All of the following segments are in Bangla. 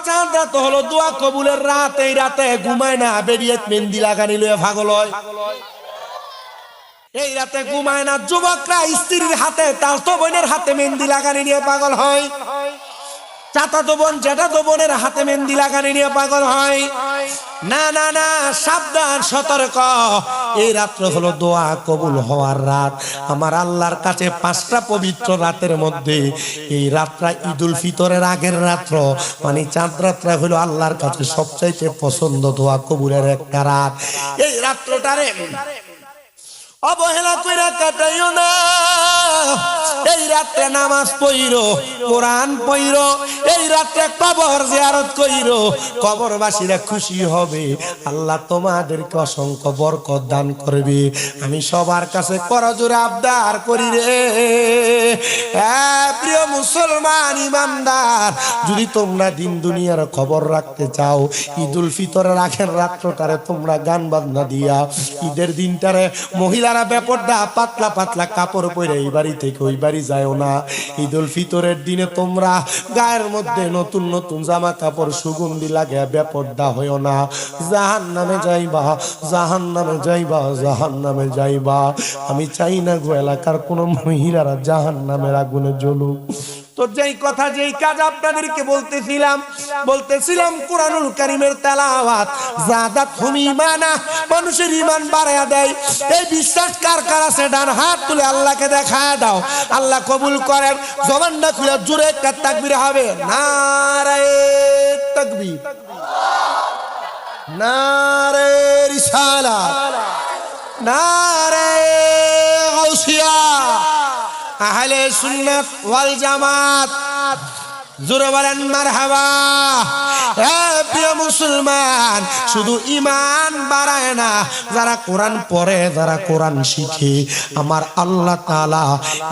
চাঁদ রাত হলো দোয়া কবুলের রাত। এই রাতে ঘুমায় না, বেরিয়ে মেহেন্দি লাগানি লয়ে পাগল হয়। এই রাতে ঘুমায় না যুবকরা স্ত্রীর হাতে, তালতো বোনের হাতে মেহেন্দি লাগানি নিয়ে পাগল হয়। চাচাতো বোন জ্যাঠাতো বোনের হাতে মেহেন্দি লাগানি নিয়ে পাগল হয়। না না না, সাবধান, সতর্ক। এই রাত্র হলো দোয়া কবুল হওয়ার রাত। আমার আল্লাহর কাছে 5টা পবিত্র রাতের মধ্যে এই রাতটা ঈদুল ফিতরের আগের রাত্র, মানে চাঁদ রাতটা হলো আল্লাহর কাছে সবচাইতে পছন্দ দোয়া কবুলের একটা রাত। এই রাত্রটারে অবহেলা কইরা কাটাইও না। এই রাত্রে নামাজ পড়িরো, কোরআন পড়িরো, এই রাত্রে কবর জিয়ারত কইরো। কবরবাসীরা খুশি হবে, আল্লাহ তোমাদেরকে অসংখ্য বরকত দান করবে। আমি সবার কাছে করজোরে আবদার করি রে, প্রিয় মুসলমান ইমানদার, যদি তোমরা দিন দুনিয়ার খবর রাখতে চাও, ঈদুল ফিতরের আগের রাত্রটারে তোমরা গান বাজনা দিয়া, ঈদের দিনটারে মহিলারা বেপরদা পাতলা পাতলা কাপড় পরে এই বাড়ি থেকে ওই বাড়ি যায়ও না। ঈদুল ফিতরের দিনে তোমরা গায়ের মধ্যে নতুন নতুন জামা কাপড় সুগন্ধি লাগে বেপরদা হইও না। জাহান্নামে যাইবা, জাহান্নামে যাইবা, জাহান্নামে যাইবা। আমি চাই না গো এলাকার কোন মহিলারা জাহান্নামের আগুনে জ্বলুক। তো যেই কথা যেই কাজ আপনাদেরকে বলতেছিলাম কুরআনুল কারীমের তেলাওয়াত যাদাতহুম ঈমানা, মানুষের ঈমান বাড়ায়া দেয়। এই বিশ্বাস কার কার আছে ডান হাত তুলে আল্লাহকে দেখায় দাও, আল্লাহ কবুল করেন। জবানটা খুলে জোরে একটা তাকবীর হবে, নারায়ে তাকবীর, নারায়ে রিসালাত, নারায়ে গাউসিয়া, আহলে সুন্নাত ওয়াল জামাত। জোরে বলেন মারহাবা। প্রিয় মুসলমান, শুধু ঈমান বাড়ায় না, যারা কোরআন পড়ে, যারা কোরআন শিখে, আমার আল্লাহ তাআলা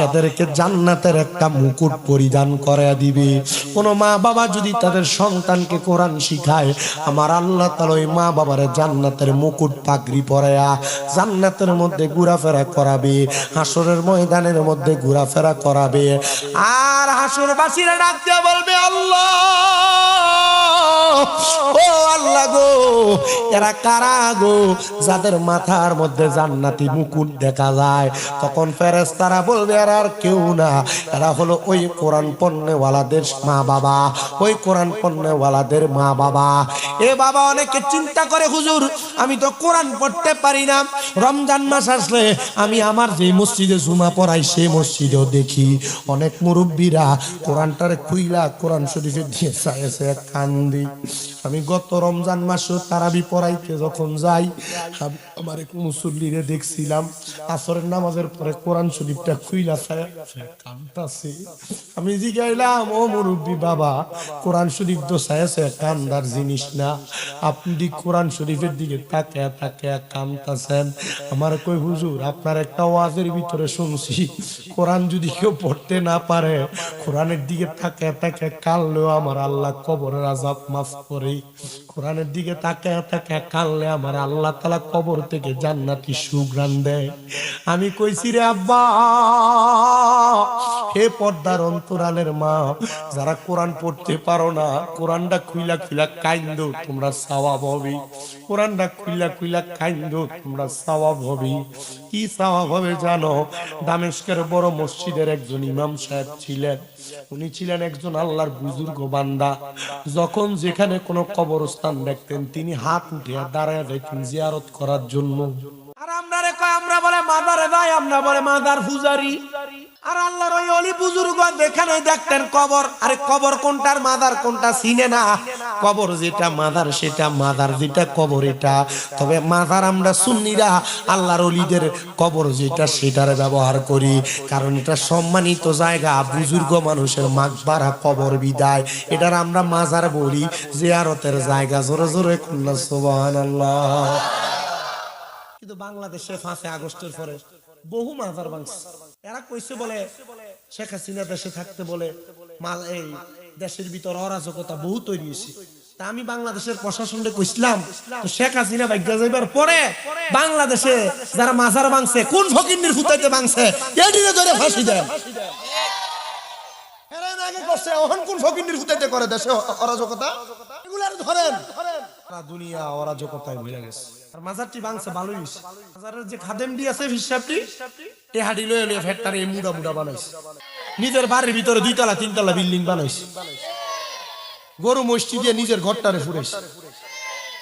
এদেরকে জান্নাতের একটা মুকুট পরিধান করে দিবে। কোন মা বাবা যদি তাদের সন্তানকে কোরআন শিখায়, আমার আল্লাহ তাআলা ওই মা বাবারে জান্নাতের মুকুট পাগড়ি পরায়া জান্নাতের মধ্যে ঘোরাফেরা করাবে, হাসরের ময়দানের মধ্যে ঘোরাফেরা করাবে। আর হাসরবাসীরা ডাক দিয়ে বলবে, আল্লাহ, ও আল্লাহ গো, এরা কারা গো যাদের মাথার মধ্যে জান্নাতি মুকুট দেখা যায়? তখন ফেরেশতারা বলবে, এরা আর কেউ না, এরা হলো ওই কোরআন পড়নেওয়ালাদের মা বাবা, ওই কোরআন পড়নেওয়ালাদের মা বাবা। এ বাবা, অনেকে চিন্তা করে, হুজুর আমি তো কোরআন পড়তে পারি না, রমজান মাস আসলে আমি আমার যে মসজিদে জুমা পড়াই সেই মসজিদেও দেখি অনেক মুরব্বীরা কোরআনটারে খুইলা কোরআন শরীফে দিয়ে চাইছে কান্দি। আমি গত রমজান মাসে তারাবি পড়াইতে যখন যাই, আমার এক মুসল্লিরে দেখছিলাম আসরের নামাজের পরে কোরআন শরীফটা খুইলা কান্দাছে। আমি জিগাইলাম, ও মুরব্বী বাবা, কোরআন শরীফ তো চাইছে কান্দার জিনিস না, আপনি কোরআন শরীফের দিকে তাকায়া তাকায়া কান্দাছেন। আমার কই, হুজুর আপনার একটা ওয়াজের ভিতরে শুনছি কোরআন যদি কেউ পড়তে না পারে, কোরআনের দিকে তাকায়া তাকায়া কানলেও আমার আল্লাহ কবরের আযাব মাফ করে। কোরআনের দিকে তাকায়া তাকায়া কানলে আমার আল্লাহ তাআলা কবর থেকে জান্নাতি সুঘ্রাণ দেয়। আমি কইছি, রে আব্বা, হে পর্দার অন্তরালের মা, যারা কোরআন পড়তে পারো না, কোরআনটা খুইলা খুইলা কাইন্দো, তোমরা সওয়াব হবে। কোরআনটা খুইলা খুইলা কাইন্দো, তোমরা সওয়াব হবে। কি সওয়াব হবে জানো? দামেস্কের বড় মসজিদের একজন ইমাম সাহেব ছিলেন, উনি ছিলেন একজন আল্লাহর বুজুর্গ বান্দা। যখন যেখানে কোনো কবরস্থান দেখতেন, তিনি হাত উঠিয়া দাঁড়ায় দেখতেন জিয়ারত করার জন্য। আর আমরা বলে মাদারে ভাই, আমরা বলে মাদার পূজারি। আর আল্লাহর ওই ওলি বুজুর্গ যেখানে দেখতেন কবর, আরে কবর কোনটার মাদার কোনটা চিনে না। কবর যেটা মাদার সেটা মাদার, যেটা কবর এটা। তবে মাদার আমরা সুন্নিরা আল্লাহর ওলিদের কবর যেটা সেটার ব্যবহার করি, কারণ এটা সম্মানিত জায়গা, বুজুর্গ মানুষের মাকবারা কবর বিদায়, এটার আমরা মাজার বলি, জিয়ারতের জায়গা। জোরে জোরে কন্যা সুবহানাল্লাহ। কিন্তু বাংলাদেশে 5 আগস্টের পরে বহু মাজার ভাঙছে। এরা কইছে বলে শেখ হাসিনা দেশে থাকতে বলে এই দেশের ভিতর অরাজকতা বহু তৈরি হয়েছে। তা আমি বাংলাদেশের প্রশাসনকে কইছিলাম, তো শেখ হাসিনা ভাগ্যা যাইবার পরে বাংলাদেশে যারা মাজার ভাঙছে, কোন ফকিন্নির ফুটাইতে ভাঙছে, এডিরে ধরে ফাঁসি দেন। এরা আগে কষ্ট দেশে ওহন কোন ফকিন্নির হুতাইতে করে দেশে অরাজকতা এগুলার ধরেন সারা দুনিয়া অরাজকতায় ভরে গেছে আর মাজারটি ভাঙছে ভালোই হইছে মাজারের যে খাদেম দি আছে হিসাবটি এ হাডি লয়ে লয়ে ফেটটারে মুড়া মুড়া বানাইছে নিজের বাড়ির ভিতরে 2 তলা 3 তলা বিল্ডিং বানাইছে গরু মসজিদ দিয়ে নিজের ঘরটারে ফুরাইছে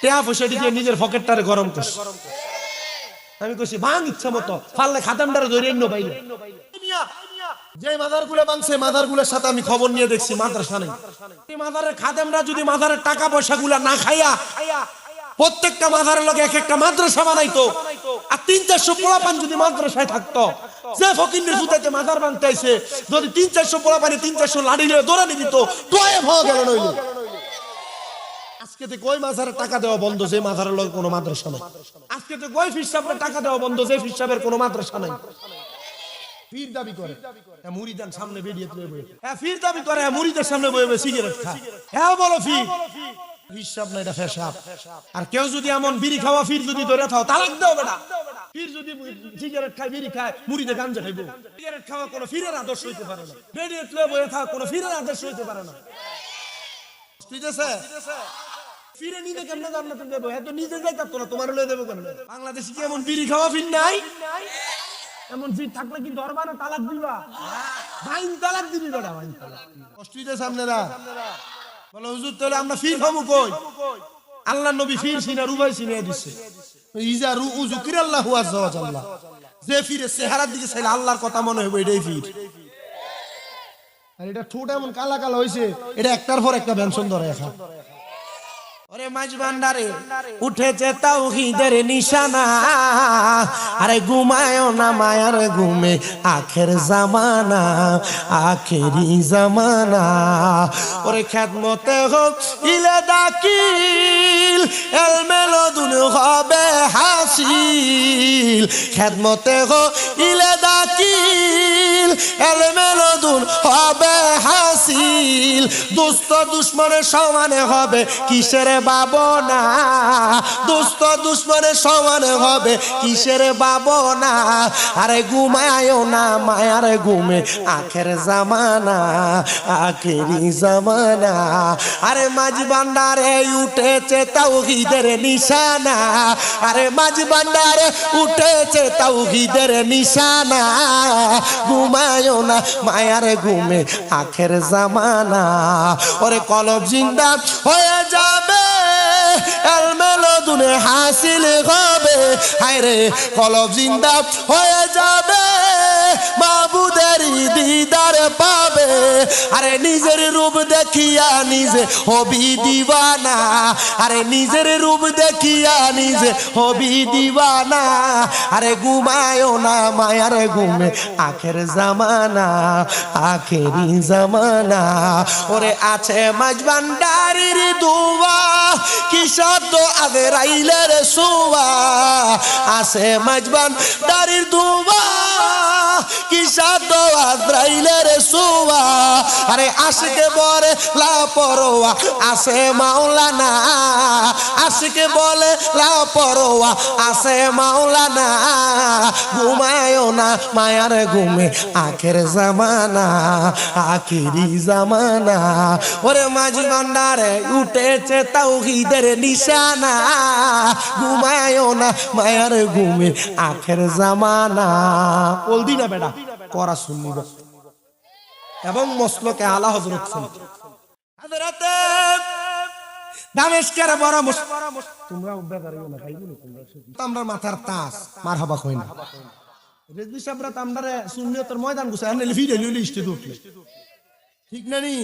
টেয়া পয়সা দিয়ে নিজের পকেটটারে গরম করছে আমি কইছি ভাঙ ইচ্ছা মতো ফাললে খাদেমটারে ধরে এন্ন বাইরে যে মাজারগুলো ভাঙছে মাজারগুলোর সাথে আমি খবর নিয়ে দেখছি মাদ্রাসা নেই এই মাজারের খাদেমরা যদি মাজারের টাকা পয়সাগুলো না খাইয়া প্রত্যেকটা মাজারের লোক এক একটা মাদ্রাসা বানাইতো আর 300-400 পোলাপান যদি মাদ্রাসায় থাকতো যে ফকিন্নির ফুটাইতে মাজার ভাঙতে আইছে যদি 300-400 পোলাপানে 300 লাঠি নিয়ে দৌড়ানি দিত তোয়ে ভাগ গেল নইল আজকে তো কই মাজারের টাকা দেওয়া বন্ধ যে মাজারের লোক কোনো মাদ্রাসা নাই আজকে তো কই ফির সাহেবের টাকা দেওয়া বন্ধ যে ফির সাহেবের কোনো মাদ্রাসা নাই ফির দাবি করে মুরিদান সামনে বেরিয়ে তুলে বই ফির দাবি করে মুরিদের সামনে বইবে সিগারেট খায় হ্যাঁ বলো ফির হিসাব না এটা পেশাব আর কেউ যদি এমন বিড়ি খাওয়া ফির যদি ধরে থাও তালাক দাও বেটা ফির যদি সিগারেট খায় বিড়ি খায় মুরিদে গাঞ্জা খাইবো সিগারেট খাওয়া কোনো ফিরের আদর্শ হইতে পারে না বেরিয়ে তুলে বইয়ে থাকা কোনো ফিরের আদর্শ হইতে পারে না ঠিক আছে ফিরে নিজে কেমনে জান্নাতে দেবো এত নিজে যাইতাম তো না তোমার লয়ে দেবো কেন বাংলাদেশে কি এমন বিড়ি খাওয়া ফির নাই এমন ফির থাকলে কি দরবারে তালাক দিবা বাইন তালাক দিবি বেটা বাইন তালাক কষ্ট হইতেছে আপনারা বলে হুজুর তাহলে আমরা ফির খাবো কই আল্লাহর নবী ফির সিনা রুবাই সিনা দিছে ইজা রুউ যুকিরাল্লাহু আযজা ওয়া জাল্লা যে ফিরে চেহারার দিকে চাইলে আল্লাহর কথা মনে হবে এটাই ফির আর এটা ঠোঁট এমন কালা কালা হইছে এটা একটার পর একটা বেনশন ধরে এখন ওরে মাঝ ভান্ডারে উঠেছে তাওহীদের নিশানা আরে ঘুমায়ও না মায়ার ঘুমে আখের জামানা আখেরি জামানা ওরে খেদমতে হোক ইলে দাকিল এলমেলদুন হবে হাসিল খেদমতে হোক ইলে দাকিল এলমেলদুন হবে হাসিল দোস্ত দুশমনের সমানে হবে কিসের বাবনা দোস্ত দুশমনের সমান হবে কিসের বাবনা আরে ঘুমায়ও না মায়ার ঘুমে আখের জামানা আখেরি জামানা আরে মাঝ ভান্ডারে উঠেছে তাওহীদের নিশানা আরে মাঝ ভান্ডারে উঠেছে তাওহীদের নিশানা ঘুমায়ও না মায়ার ঘুমে আখের জামানা ওরে কলব জিন্দা হয়ে যাবে এলমেলদুনে হাসিল হবে হায়রে কলব জিন্দা হয়ে যাবে মাবুদের দিদার পাবে আরে নিজের রূপ দেখিয়া নিজে হবি দিওয়ানা আরে নিজের রূপ দেখিয়া নিজে হবি দিওয়ানা আরে ঘুমায়ও না মায়ার ঘুমে আখের জামানা আখেরি জামানা ওরে আছে মাঝ ভান্ডারির দুয়া কি শব্দ আজরাইলের সুয়া আছে মাঝ ভান্ডারির দুয়া কি শব্দ আজরাইলের সুয়া আরে আশিকে বলে লাপরোয়া আছে মাওলানা আশিকে বলে লাপরোয়া আছে মাওলানা ঘুমায়ও না মায়ার ঘুমে আখের জামানা আখেরি জামানা ওরে মাঝ ভান্ডারে উঠেছে তাওহীদের নিশানা ঘুমায়ও না মায়ার ঘুমে আখের জামানা বলদি না বেটা করা শুননি এবং মসলকে আলা হযরত হযরতে দামেশকের বড় তোমরা উব্বা করিও না খাইবো না তোমরা আমরা মাথার তাস মারহাবা কই না রেজবি সাহেবরা আমরারে সুন্নিয়তের ময়দান গুছায় আনলে ভিডিও লইলে স্টেজ উঠলে ঠিক না নি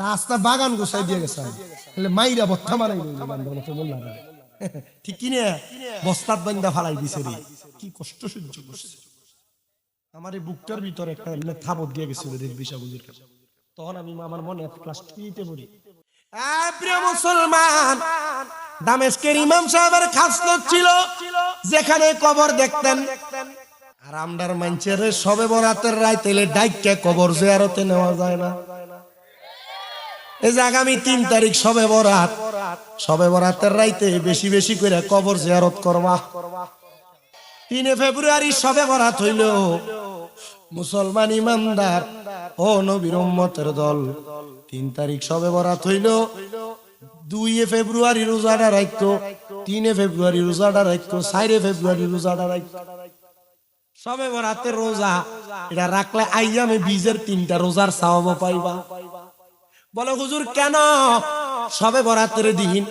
রাস্তা বাগান গুছাই দিয়ে গেছে তাহলে মাইরা বত্তা মারাই লইলো বান্দর মতো বললা ঠিক কি না বস্তাত বান্দা ফালাই দিছে রে কি কষ্ট সহ্য করছে আমার এই বুকটার ভিতরে একটা থাবত দিয়ে গেছিল রেজবি সাহেবের কাছে তখন আমি আমার মনে ক্লাস 3 তে পড়ি প্রিয় মুসলমান দামেশকের ইমাম সাহেবের খাসলত ছিল যেখানে কবর দেখতেন আর আমরার মানুষের শবে বরাতের রাইতেলে ডাইক্কা কবর জিয়ারতে নেওয়া যায় না এই যে আগামী 3 তারিখ শবে বরাতের রাইতে বেশি বেশি করে কবর জিয়ারত করবা 3 ফেব্রুয়ারি শবে বরাত হইল মুসলমান ইমানদার ও নবীর উম্মতের দল, 3 তারিখ শবে বরাত হইল, 2 ফেব্রুয়ারি রোজাটা রাখতো, 3 ফেব্রুয়ারি রোজাটা রাখতো, 4 ফেব্রুয়ারি রোজাটা রাখতো। শবে বরাতের রোজা এটা রাখলে আইয়ামে বীজের 3টা রোজার সওয়াব পাইবা। বলে হুজুর কেন? শবে বরাতের দিন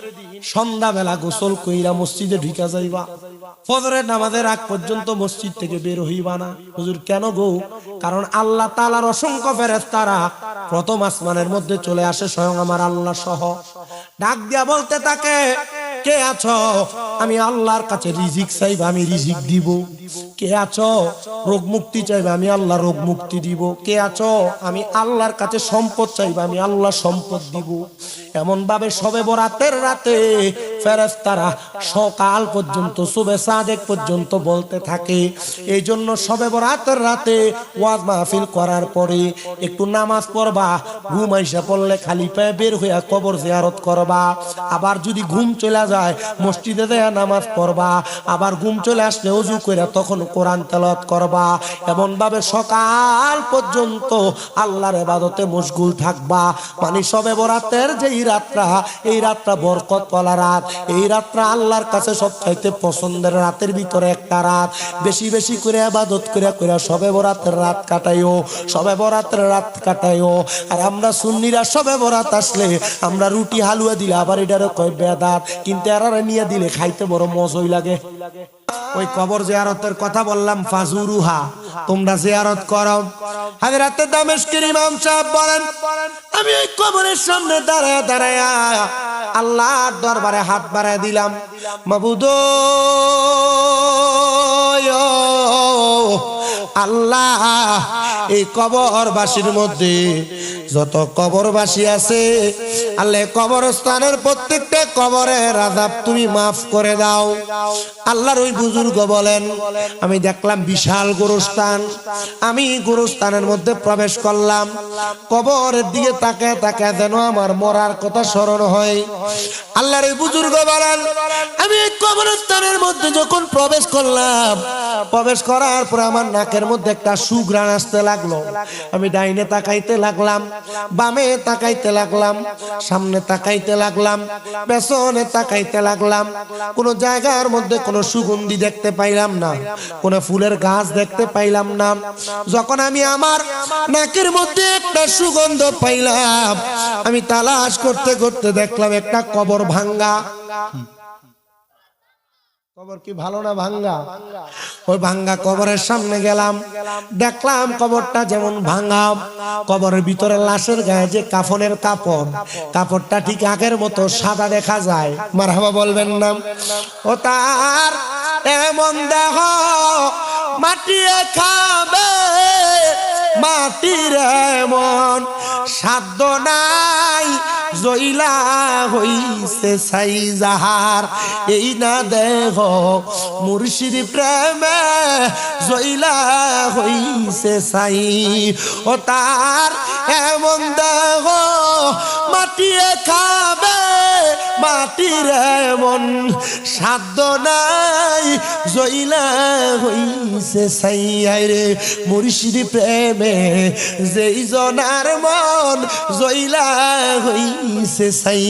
সন্ধ্যাবেলা গোসল কইরা মসজিদে ঢুকা যাইবা, ফজরের নামাজের আগ পর্যন্ত মসজিদ থেকে বের হইবা না। হুজুর কেন গো? কারণ আল্লাহ তাআলার অসংখ্য ফেরেশতারা প্রথম আসমানের মধ্যে চলে আসে, স্বয়ং আমার আল্লাহ সহ, ডাক দিয়া বলতে থাকে, কে আছো? আমি আল্লাহর কাছে রিজিক চাইবা, আমি রিজিক দিব। কে আছো? রোগ মুক্তি চাইবা, আমি আল্লাহ রোগ মুক্তি দিব। কে আছো? আমি আল্লাহর কাছে সম্পদ চাইবা, আমি আল্লাহ সম্পদ দিব। এমন ভাবে শবে বরাতের রাতে ফেরেশতারা সকাল পর্যন্ত, সুবে সাদেক পর্যন্ত বলতে থাকে। এই জন্য শবে বরাতের রাতে ওয়াজ মাহফিল করার পরে একটু নামাজ পড়বা, ঘুম আইসা পড়লে খালি পায়ে বের হইয়া কবর জিয়ারত করবা। আবার যদি ঘুম চলে যায় মসজিদে যায় নামাজ পড়বা, আবার ঘুম চলে আসলে ওযু কইরা তখন কোরআন তেলাওয়াত করবা। এমন ভাবে সকাল পর্যন্ত আল্লাহর ইবাদতে মশগুল থাকবা। মানে শবে বরাতের যে রাতটা, এই রাতটা বরকতওয়ালা রাত, এই রাতটা আল্লাহর কাছে সবচাইতে পছন্দের রাতের ভিতরে একটা রাত। বেশি বেশি করে ইবাদত করে শবে বরাতের রাত কাটাইও, শবে বরাতের রাত কাটাইও। আর আমরা সুন্নিরা শবে বরাত আসলে আমরা রুটি হালুয়া দিলে আবার এটারও কয় বেদাত, কিন্তু এরা নিয়ে দিলে খাইতে বড় মজাই লাগে। ওই কবর জিয়ারতের কথা বললাম, ফাজুরুহা, তোমরা জিয়ারত করো। হযরতে দামেশকের ইমাম সাহেব বলেন, আমি ওই কবরের সামনে দাঁড়ায়া দাঁড়ায়া আল্লাহর দরবারে হাত বাড়ায় দিলাম, মাবুদ আল্লাহ, এই কবরবাসীর মধ্যে যত কবরবাসী আছে আল্লাহ, কবরস্থানের প্রত্যেকটা কবরের আযাব তুমি মাফ করে দাও। আল্লাহর ওই বুজুর্গ বলেন, আমি দেখলাম বিশাল গোরস্থান, আমি গোরস্থানের মধ্যে প্রবেশ করলাম, কবরের দিকে তাকায় তাকায় যেন আমার মরার কথা স্মরণ হয়। আল্লাহর ওই বুজুর্গ বলেন, আমি কবরস্থানের মধ্যে যখন প্রবেশ করলাম, প্রবেশ করার পর আমার নাকের মধ্যে একটা সুঘ্রাণ আসতে লাগলো। আমি ডাইনে তাকাইতে লাগলাম, বামে তাকাইতে লাগলাম, সামনে তাকাইতে লাগলাম, পেছনে তাকাইতে লাগলাম, কোন জায়গার মধ্যে কোনো সুগন্ধি দেখতে পাইলাম না, কোন ফুলের গাছ দেখতে পাইলাম না। যখন আমি আমার নাকের মধ্যে একটা সুগন্ধ পাইলাম, আমি তালাশ করতে করতে দেখলাম একটা কবর ভাঙ্গা। কবর কি ভালো না ভাঙ্গা? ওই ভাঙ্গা কবরের সামনে গেলাম, দেখলাম কবরটা যেমন ভাঙ্গা, কবরের ভিতরে লাশের গায়ে যে কাফনের কাপড়, কাপড়টা ঠিক আগের মতো সাদা দেখা যায়। মারহাবা বলবেন না? ও তার এমন দেহ মাটি খাবে, মাটির এমন সাধ্য নাই, জইলা হইছে ছাই যাহার, এই না দেহ মুর্শিদ প্রেমে জইলা হইছে ছাই। ও তার এমন দেহ মাটিয়ে খাবে, মাটির এমন সাধ্য নাই, জইলা হইছে ছাই। রে মুর্শিদ প্রেমে যেই জনার মন জইলা হইছে ছাই।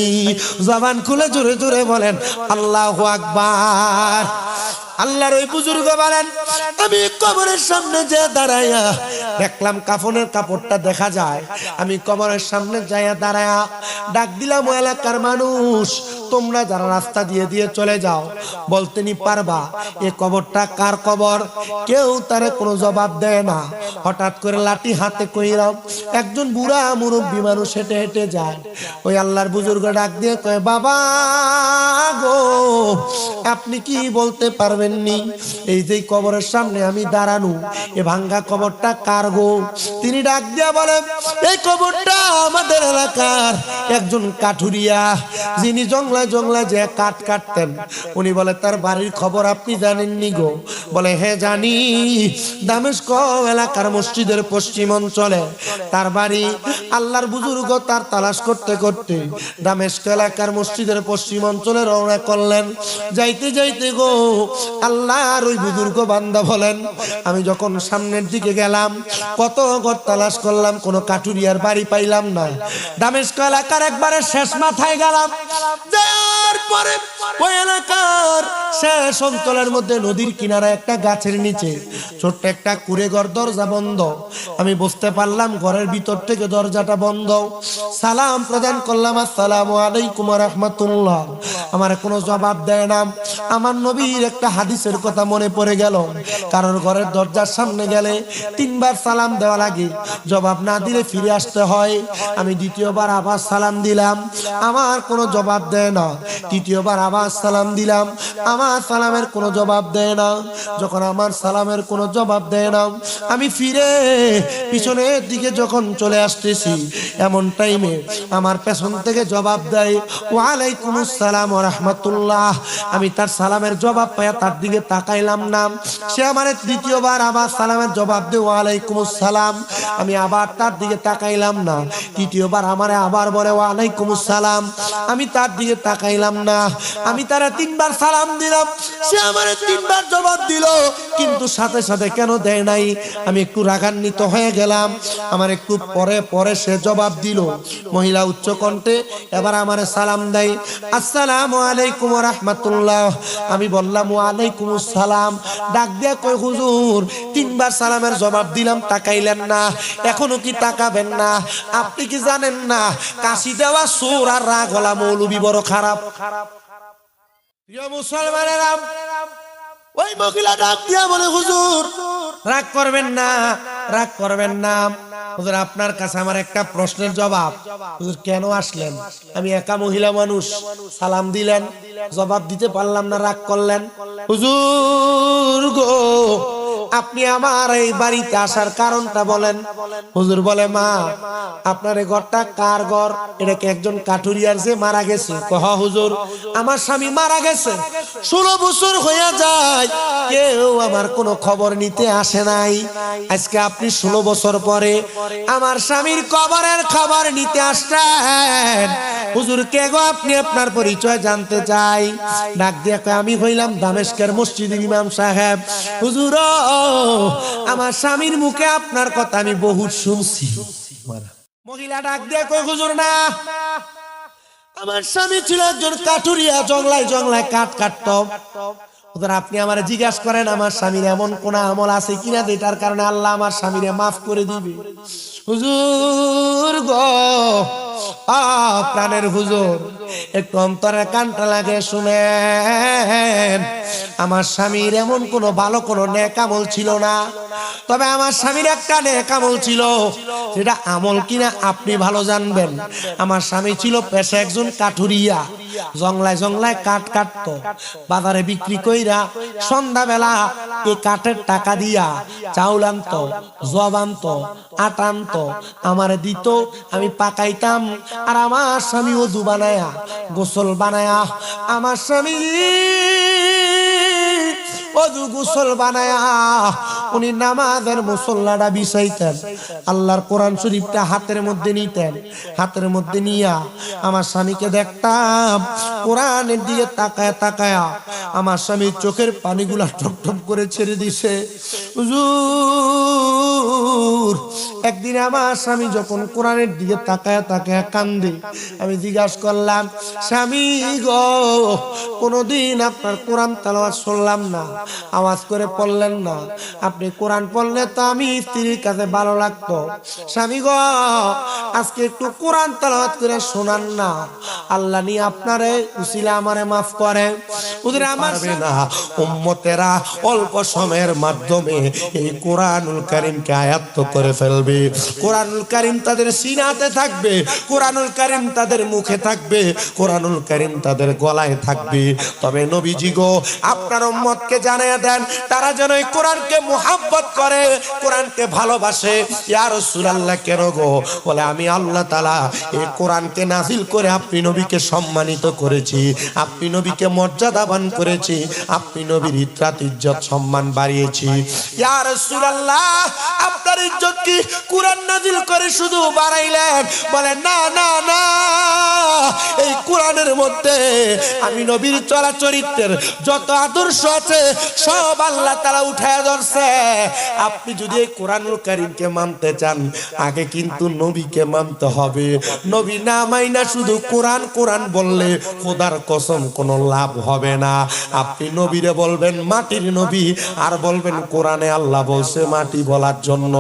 জবান খুলে জোরে জোরে বলেন আল্লাহু আকবার। আল্লাহর ওই বুজুর্গ বলেন, আমি কবরের সামনে যে দাঁড়াইয়া দেখলাম কাফনের কাপড়টা দেখা যায়, আমি কবরের সামনে যাইয়া দাঁড়ায়া ডাক দিলাম, ও এলাকার মানুষ, তোমরা যারা রাস্তা দিয়ে দিয়ে চলে যাও, বলতে নি পারবা এ কবরটা কার কবর? কেউ তারে কোনো জবাব দেয় না। হঠাৎ করে লাঠি হাতে কইরাও একজন বুড়া মুরব্বী মানুষ হেঁটে হেঁটে যায়। ওই আল্লাহর বুজুর্গ ডাক দিয়ে কয়, বাবা গো, আপনি কি বলতে পারবেন নি এই যে কবরের সামনে আমি দাঁড়ানো, এ ভাঙ্গা কবরটা কার গো? তিনি ডাক দিয়া বলে, এই কবরটা আমাদের এলাকার একজন কাঠুরিয়া, যিনি জঙ্গলে জংলায় যে কাঠ কাটতেন। উনি বলে তার বাড়ির খবর আপনি জানেননি গো? বলে হ্যাঁ জানি, দামেস্ক এলাকার মসজিদের পশ্চিম অঞ্চলে তার বাড়ি। আল্লাহর বুজুর্গ তার তালাশ করতে করতে দামেস্ক এলাকার মসজিদের পশ্চিম অঞ্চলে রওনা করলেন। যাইতে যাইতে গো আল্লাহর ওই বুজুর্গ বান্দা বলেন, আমি যখন সামনের দিকে গেলাম কত ঘর তালাশ করলাম, কোনো কাঠুরিয়ার বাড়ি পাইলাম না। দামেস্ক এলাকার একবারে শেষ মাথায় গেলাম, যাওয়ার পরে ওই এলাকার শেষ অঞ্চলের মধ্যে নদীর কিনারে একটা গাছের নিচে ছোট্ট একটা কুড়ে ঘর, দরজা বন্ধ। আমি বুঝতে পারলাম ঘরের ভিতর থেকে দরজাটা বন্ধ। সালাম প্রদান করলাম, আসসালামু আলাইকুম ওয়া রাহমাতুল্লাহ। আমার কোনো জবাব দেয় না। আমার নবীর একটা হাদিসের কথা মনে পড়ে গেল, কারণ ঘরের দরজার সামনে গেলে 3 বার সালাম দেওয়া লাগে, জবাব না দিলে ফিরে আসতে হয়। আমি দ্বিতীয়বার আবার সালাম দিলাম, আমার কোনো জবাব দেয় না। তৃতীয়বার আবার সালাম দিলাম, আমার সালামের কোনো জবাব দেয় না। যখন আমার সালামের কোনো জবাব দেয় না, আমি ফিরে পিছনের দিকে যখন চলে আসতেছি, এমন টাইমে আমার পেছন থেকে জবাব দেয়, ওয়ালাইকুম আসসালাম ওয়া রাহমাতুল্লাহ। আমি তার সালামের জবাব পাইয়া তার দিকে তাকাইলাম না। সে আমার দ্বিতীয়বার আবার সালামের জবাব দেয়, ওয়ালাইকুম আসসালাম। আমি আবার তার দিকে তাকাইলাম না। তৃতীয়বার আমারে আবার বলে, ওয়ালাইকুম আসসালাম। আমি তার দিকে তাকাইলাম না। আমি তারা 3 বার সালাম দিলাম, সে আমারে 3 বার জবাব দিল, কিন্তু সাথে সাথে কেন দেয় নাই? আমি একটু রাগান্বিত হয়ে গেলাম। আমার একটু পরে পরে সে জবাব দিল, মহিলা উচ্চ কণ্ঠে এবার আমারে সালাম দেয়, আসসালামু আলাইকুম ওয়া রাহমাতুল্লাহ। আমি বললাম ওয়ালাইকুম আসসালাম। ডাক দিয়ে কই, হুজুর 3 বার সালামের জবাব দিলাম, তাকাইলেন না, এখনো কি তাকাবেন না? আপনি কি জানেন না কাশি দেওয়া সুর আর রাগ হলা মৌলবি বড় খারাপ? প্রিয় মুসলমানেরা, ওই মহিলা ডাক দিয়া বলে, হুজুর রাগ করবেন না, রাগ করবেন না। হুজুর আপনার কাছে আমার একটা প্রশ্নের জবাব। হুজুর কেন আসলেন? আমি একা মহিলা মানুষ, সালাম দিলেন, জবাব দিতে পারলাম না, রাগ করলেন। হুজুর গো, আপনি আমার এই বাড়িতে আসার কারণটা বলেন। হুজুর বলে, মা আপনার এই ঘরটা কার ঘর? এটা কি একজন কাঠুরিয়ার যে মারা গেছে? কহ হুজুর, আমার স্বামী মারা গেছে, 16 বছর হয়ে যায়, কেউ আমার কোনো খবর নিতে আসে নাই। আজকে আপনি 16 বছর পরে আমার স্বামীর কবরের খবর নিতে আসছেন। হুজুর কে গো আপনি? আপনার পরিচয় জানতে চাই। ডাক দিয়ে কয়, আমি হইলাম দামেস্কের মসজিদের ইমাম সাহেব। হুজুর আমার স্বামীর মুখে আপনার কথা আমি বহুত শুনছি। মহিলা ডাক দিয়ে কয়, হুজুর না, আমার স্বামী ছিল একজন কাঠুরিয়া, জংলায় জংলায় কাঠ কাটতো। হুজুর আপনি আমার জিজ্ঞাসা করেন আমার স্বামীর এমন কোন আমল আছে কিনা যেটার কারণে আল্লাহ আমার স্বামীরে মাফ করে দিবে। হুজুর গো, প্রাণের হুজুর, একটু অন্তরে কানটা লাগে শুনেন। আমার স্বামীর এমন কোনো ভালো কোনো নেক আমল ছিল না, তবে আমার স্বামীর একটা নেক আমল ছিল, সেটা আমল কিনা আপনি ভালো জানবেন। আমার স্বামী ছিল পেশা একজন কাঠুরিয়া, জংলায় জংলায় কাঠ কাটতো, বাজারে বিক্রি কইরা সন্ধ্যাবেলা এই কাঠের টাকা দিয়া চাউল আনতো, জব আনতো, আটা আনতো, আমারে দিত, আমি পাকাইতাম। আর আমার স্বামী ওযু বানায়া, গোসল বানায়া, আমার স্বামী ওযু গোসল বানায়া উনি নামাজের মুসল্লাটা বিছাইতেন, আল্লাহর কোরআন শরীফটা হাতের মধ্যে নিতেন। হাতের মধ্যে নিয়া আমার স্বামীকে দেখতাম কোরআনের দিকে তাকায়া তাকায়া আমার স্বামীর চোখের পানিগুলা টপ টপ করে ছেড়ে দিছে। হুজুর একদিন আমার স্বামী যখন কোরআনের দিকে তাকায়া তাকায়া কান্দে, আমি জিজ্ঞাসা করলাম, স্বামী গো, কোনদিন আপনার কোরআন তেলাওয়াত শুনলাম না, আওয়াজ করে পড়লেন না, আপনি কোরআন পড়লে তো আমি স্ত্রীর কাছে ভালো লাগতো। স্বামী গো, আজকে একটু কোরআন তেলাওয়াত করে শোনান না, আল্লাহ নিয়ে আপনারে উসিলা আমারে মাফ করে। ওদের পারবে না। উম্মতেরা অল্প সময়ের মাধ্যমে এই কোরআনুল কারীমকে আয়ত্ত করে ফেলবে। কোরআনুল কারীম তাদের সিনাতে থাকবে, কোরআনুল কারীম তাদের মুখে থাকবে, কোরআনুল কারীম তাদের গলায় থাকবে। তবে নবীজি গো, আপনার উম্মতকে জানিয়ে দেন তারা যেন এই কোরআনকে মুহাব্বত করে, কোরআনকে ভালোবাসে। ইয়া রাসূলুল্লাহ, কেন গো? বলে আমি আল্লাহ তাআলা এই কোরআনকে নাযিল করে আপনি নবীকে সম্মানিত করেছি, আপনি নবীকে মর্যাদাবান করেছি, আপনি নবীর ইজ্জত সম্মান বাড়িয়েছি। ইয়া রাসূলুল্লাহ, আপনার ইজ্জত কি কোরআন নাযিল করে শুধু বাড়াইলেন? বলে না না না, এই কোরআনের মধ্যে আমি নবীর চরিত্রের যত আদর্শ আছে সব আল্লাহ তাআলা উঠায় ধরছে। আপনি যদি এই কোরআনুল কারীমকে মানতে চান, আগে কিন্তু নবীকে মানতে হবে। নবী না মাইনা শুধু কোরআন কোরআন বললে খোদার কসম কোনো লাভ হবে না। আপনি নবীরে বলবেন মাটির নবী, আর বলবেন কোরআনে আল্লাহ বলছে মাটি বলার জন্য।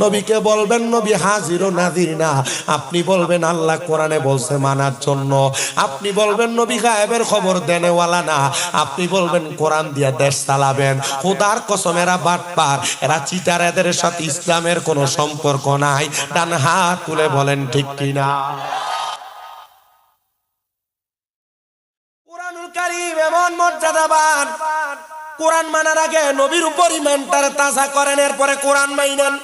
নবীকে বলবেন নবী হাজির ও নাজির না, আপনি বলবেন আল্লাহ কোরআনে বলছে মানার জন্য। আপনি বলবেন নবী গায়েবের খবর দেনেওয়ালা না, আপনি বলবেন কোরআন দিয়া দেশ চালাবেন। খোদার কসম এরা বাটপার, এরা চিটার, এদের সাথে ইসলামের কোনো সম্পর্ক নাই। ডান হাত তুলে বলেন ঠিক কিনা? কোরআনুল কারীম এমন মর্যাদাবান, কোরআন মানার আগে নবীর উপর ইমানটার তাজা করেন, এরপরে কোরআন মাইনেন।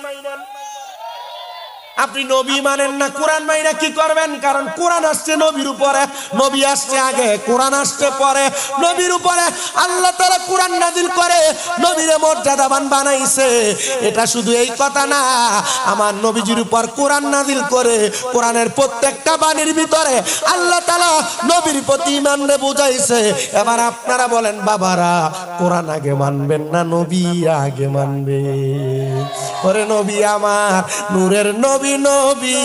আপনি নবী মানেন না, কোরআন মাইনা কি করবেন? কারণ কোরআন আসছে নবীর উপরে, নবী আসছে আগে, কোরআন আসছে পরে। নবীর উপরে আল্লাহ তাআলা কোরআন নাযিল করে নবীরে মর্যাদাবান বানাইছে। এটা শুধু এই কথা না, আমার নবীজির উপর কোরআন নাযিল করে কোরআনের প্রত্যেকটা বাণীর ভিতরে আল্লাহ তাআলা নবীর প্রতি ইমানরে বুঝাইছে। এবার আপনারা বলেন বাবারা, কোরআন আগে মানবেন না নবী আগে মানবে? ওরে নবী আমার, নূরের নবী, নবী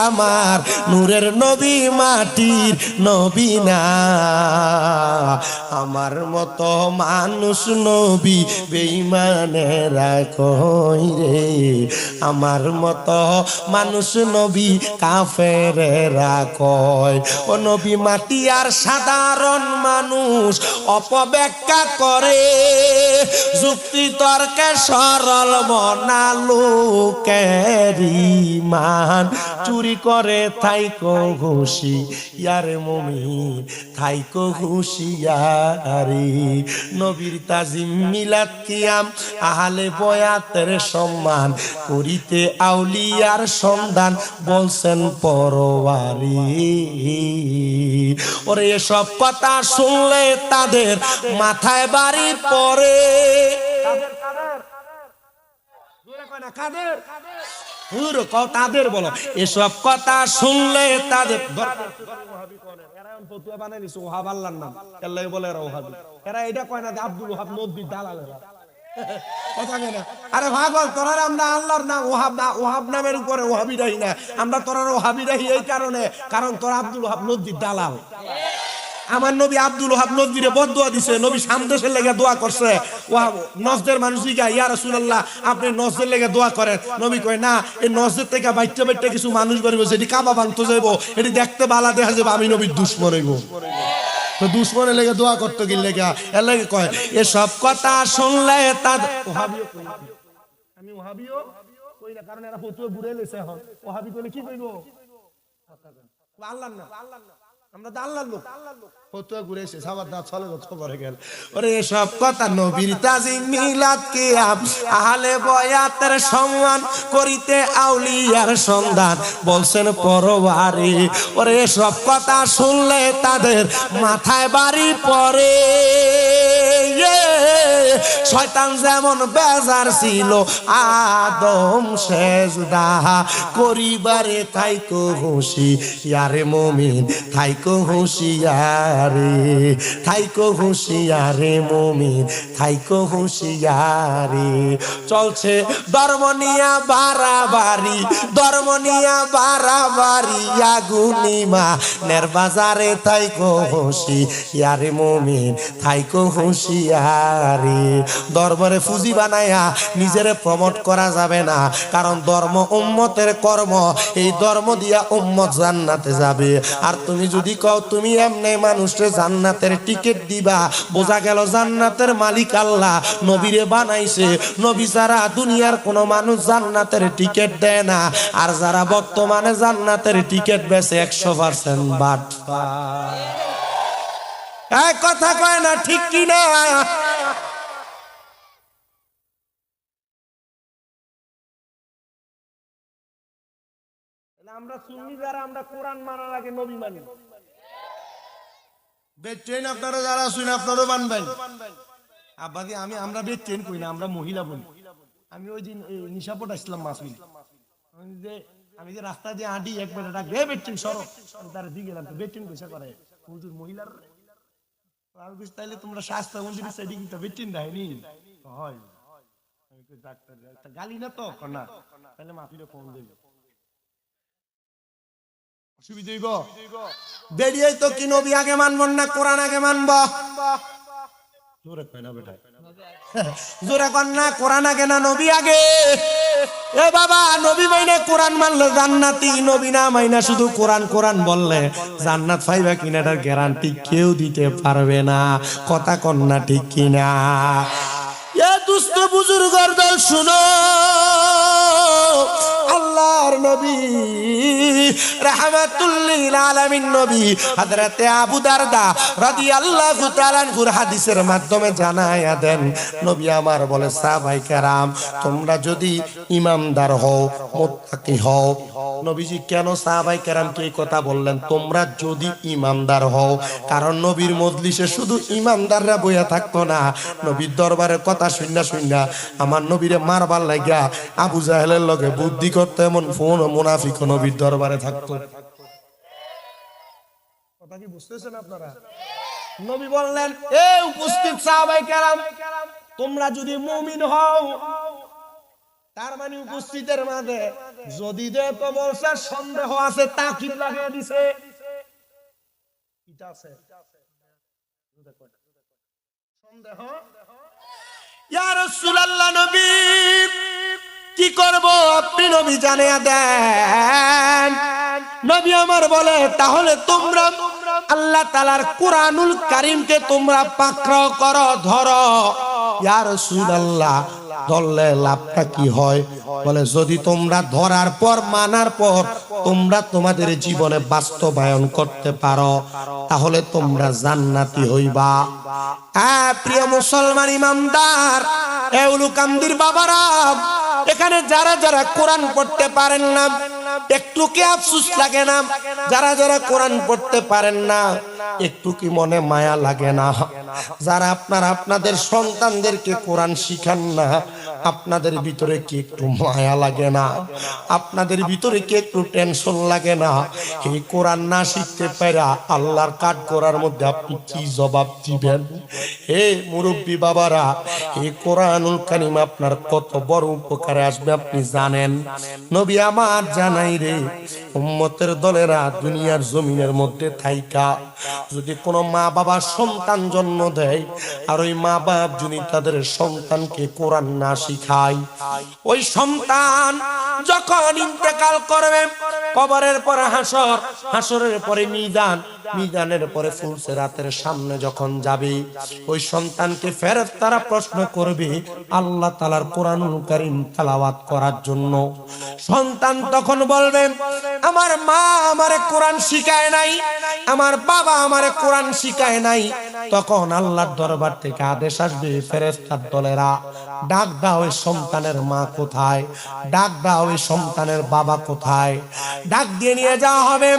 আমার, নূরের নবী মাটির নবী না। আমার মতো মানুষ নবী বেঈমানেরা কই রে, আমার মতো মানুষ নবী কাফেরেরা কয়। ও নবী মাটি আর সাধারণ মানুষ অপব্যাখ্যা করে, যুক্তি তর্কে সরল বনালো মান। চুরি করে থাইকো হুঁশিয়ারে মুমিন, থাইকো হুঁশিয়ারি। নবীর তাজিম মিলাদ কিয়াম আহলে বয়াতের সম্মান করিতে আউলিয়ার সন্ধান বলছেন পরওয়ারি। ওরে এসব কথা শুনলে তাদের মাথায় বাড়ি পড়ে। তাদের বলো, এসব কথা শুনলে তাদের এরা এটা কয় না আব্দুল ওহাব নদীর দালালেরা। আরে ভাগল, তোরা আমরা আল্লাহর নাম ওহাব না, ওহাব নামের উপরে ওহাবিরাই না, আমরা তোরা ওহাবিরাই এই কারণে, কারণ তোরা আব্দুল ওহাব নদীর দালাল। আমার নবী আব্দুল ওহাব নজদিরে বদদুয়া দিছে, নবী সামদেশের লেগে দোয়া করছে। ওয়াহাব নজদের মানুষই গায়, ইয়া রাসূলুল্লাহ আপনি নজদের লেগে দোয়া করেন। নবী কয় না, এই নজদের থেকে বাইটে বাইটে কিছু মানুষ বেরোবে, যেটি কাবা ভাঙতে যাইব, এটি দেখতে বালা দেখা যাবে আমি নবীর দুশমন হইব। তো দুশমনের লেগে দোয়া করতে গেলে এর লেগে কয় এসব কথা শুনলে তাদের ওহাবিও কই, আমি ওহাবিও কই না, কারণ এরা ফতুয়া ঘুরে লেছে। এখন ওহাবি কইলে কি কইব? আল্লাহর না, আমরা তো আল্লাহর লোক, ফতুয়া ঘুরে এসে সাবার দাঁত চলে খবরে গেল। ওরে এসব কথা নবীর তাজিম মিলাদ কিয়াম আহলে বয়াতের সম্মান করিতে আউলিয়ার সন্ধান বলছেন পরওয়ারি। ওরে এসব কথা শুনলে তাদের মাথায় বাড়ি পড়ে। শয়তান যেমন বেজার ছিল আদম সেজদা করিবারে, থাইকো হুঁশিয়ারে মুমিন, থাইকো হুঁশিয়ারে, থাইকো হুঁশিয়ারে মুমিন, থাইকো হুঁশিয়ারে। চলছে ধর্ম নিয়া বাড়াবাড়ি, ধর্ম নিয়া বাড়াবাড়ি, আগুনিমা নের বাজারে, থাইকো হুঁশিয়ারে মুমিন, থাইকো হুঁশিয়ারে। হুঁশিয়ারি। ধর্মরে ফুজি বানায়া নিজেরে প্রমোট করা যাবে না, কারণ ধর্ম উম্মতের কর্ম, এই ধর্ম দিয়া উম্মত জান্নাতে যাবে। আর তুমি যদি কও তুমি এমনি মানুষকে জান্নাতের টিকিট দিবা, বোঝা গেল জান্নাতের মালিক আল্লাহ, নবীরে বানাইছে, নবী ছাড়া দুনিয়ার কোনো মানুষ জান্নাতের টিকিট দেয় না। আর যারা বর্তমানে জান্নাতের টিকিট বেচে 100% বাটপার। এই কথা কয় না, ঠিক কি না? আমরা সুন্নি যারা, আমরা কোরআন মানার আগে নবী মানি। বেচেন আপনারা যারা শুনে আপনারও মানবেন। আব্বাজি আমরা বেচেন কই না, আমরা মহিলা বলি। আমি ওই দিন নিশাপট আসলাম মাসুল, আমি যে রাস্তা দিয়ে হাঁটি একবার ডাক রে বেচেন সরো, তার দিয়ে গেলাম তো বেচেন পয়সা করে হুজুর মহিলার। আর বুঝ তাইলে তোমরা শাস্তা মন্দির সাইডে কিন্তু বেচেন দেয়নি হয়। আমি কই ডাক্তার গালি না তো না, তাহলে মাফিরে ফোন দেবে, অসুবিধা হইব। বেরিয়ে তো কি নবী আগে মানব না কোরআন আগে মানব? জোরে কয় না বেটা, জোরে কর না, কোরআন আগে না নবী আগে? এ বাবা, নবী মাইনে কোরআন মানলে জান্নাতি, নবী না মাইনা শুধু কোরআন কোরআন বললে জান্নাত পাইবা কিনা এটার গ্যারান্টি কেউ দিতে পারবে না। কথা কন না, ঠিক কিনা? এ দুস্থ বুজুর্গর দল শুনো, আল্লাহর নবী রাহমাতুল লিল আলামিন নবী হযরতে আবু দারদা রাদিয়াল্লাহু তাআলা আনহুর হাদিসের মাধ্যমে জানায়া দেন, নবী আমার বলে সাহাবায়ে কেরাম তোমরা যদি ইমানদার হও, মুত্তাকি হও। নবীজি কেন সাহাবায়ে কেরামকে এই কথা বললেন, তোমরা যদি ইমানদার হও? কারণ নবীর মজলিসে শুধু ইমানদাররা বইয়া থাকতো না, নবীর দরবারের কথা শুননা শুননা আমার নবীরে মারবার লাগিয়া আবু জাহেলের লগে বুদ্ধি করতে এমন ফোন মুনাফিক নবীর দরবারে থাকতো। কথা কি বুঝতেছেন আপনারা? নবী বললেন, এ উপস্থিত সাহাবায়ে কেরাম তোমরা যদি মুমিন হও, তার মানে উপস্থিতের মাঝে যদি দেখো বলছে সন্দেহ আছে, তাকিদ লাগিয়ে দিছে, এটা আছে সন্দেহ। ইয়া রাসূলুল্লাহ নবী কি করব আপনি নবী জানিয়ে দেন। নবী আমার বলে তাহলে তোমরা আল্লাহ তাআলার কুরআনুল কারীমকে তোমরা পাকড়াও করো, ধরো। ইয়া রাসূলুল্লাহ ধরলে লাভটা কি হয়? বলে যদি তোমরা ধরার পর মানার পর তোমরা তোমাদের জীবনে বাস্তবায়ন করতে পারো তাহলে তোমরা জান্নাতি হইবা। প্রিয় মুসলমান ইমানদার, এউলুকান্দির বাবারা, এখানে যারা যারা কোরআন পড়তে পারেন না একটু কি আফসোস লাগে না? যারা যারা কোরআন পড়তে পারেন না একটু কি মনে মায়া লাগে না? যারা আপনারা আপনাদের সন্তানদেরকে কোরআন শিখান না আপনাদের ভিতরে কি একটু মায়া লাগে না? আপনাদের ভিতরে কি একটু টেনশন লাগে না? এই কোরআন না শিখতে পারা আল্লাহর কাঠ করার মধ্যে আপনি কি জবাব দিবেন? হে মুরব্বী বাবারা, এই কোরআনুল কারীম আপনার কত বড় উপকারে আসবে আপনি জানেন? নবী আমার জানাই রে, উম্মতের দলেরা দুনিয়ার জমিনের মধ্যে থাইকা যদি কোনো মা বাবা সন্তান জন্ম দেয় আর ওই মা বাপ যদি তাদের সন্তানকে কোরআন না শিখায়, ওই সন্তান যখন ইন্তেকাল করবে কবরের পরে হাসর, হাসরের পরে মিজান, মিজানের পরে ফুলসিরাতের সামনে যখন যাবে ওই সন্তানকে ফেরেশতারা প্রশ্ন করবে আল্লাহ তাআলার কোরআনুল কারীম তেলাওয়াত করার জন্য। সন্তান তখন বলবে আমার মা আমারে কোরআন শিখায় নাই, আমার বাবা আমারে কোরআন শিখায় নাই। তখন আল্লাহর দরবার থেকে আদেশ আসবে, ফেরেশতার দলেরা ডাক দাও ওই সন্তানের মা কোথায়, ডাক দাও ওই সন্তানের বাবা কোথায়। ডাক দিয়ে নিয়ে যাওয়া হবে।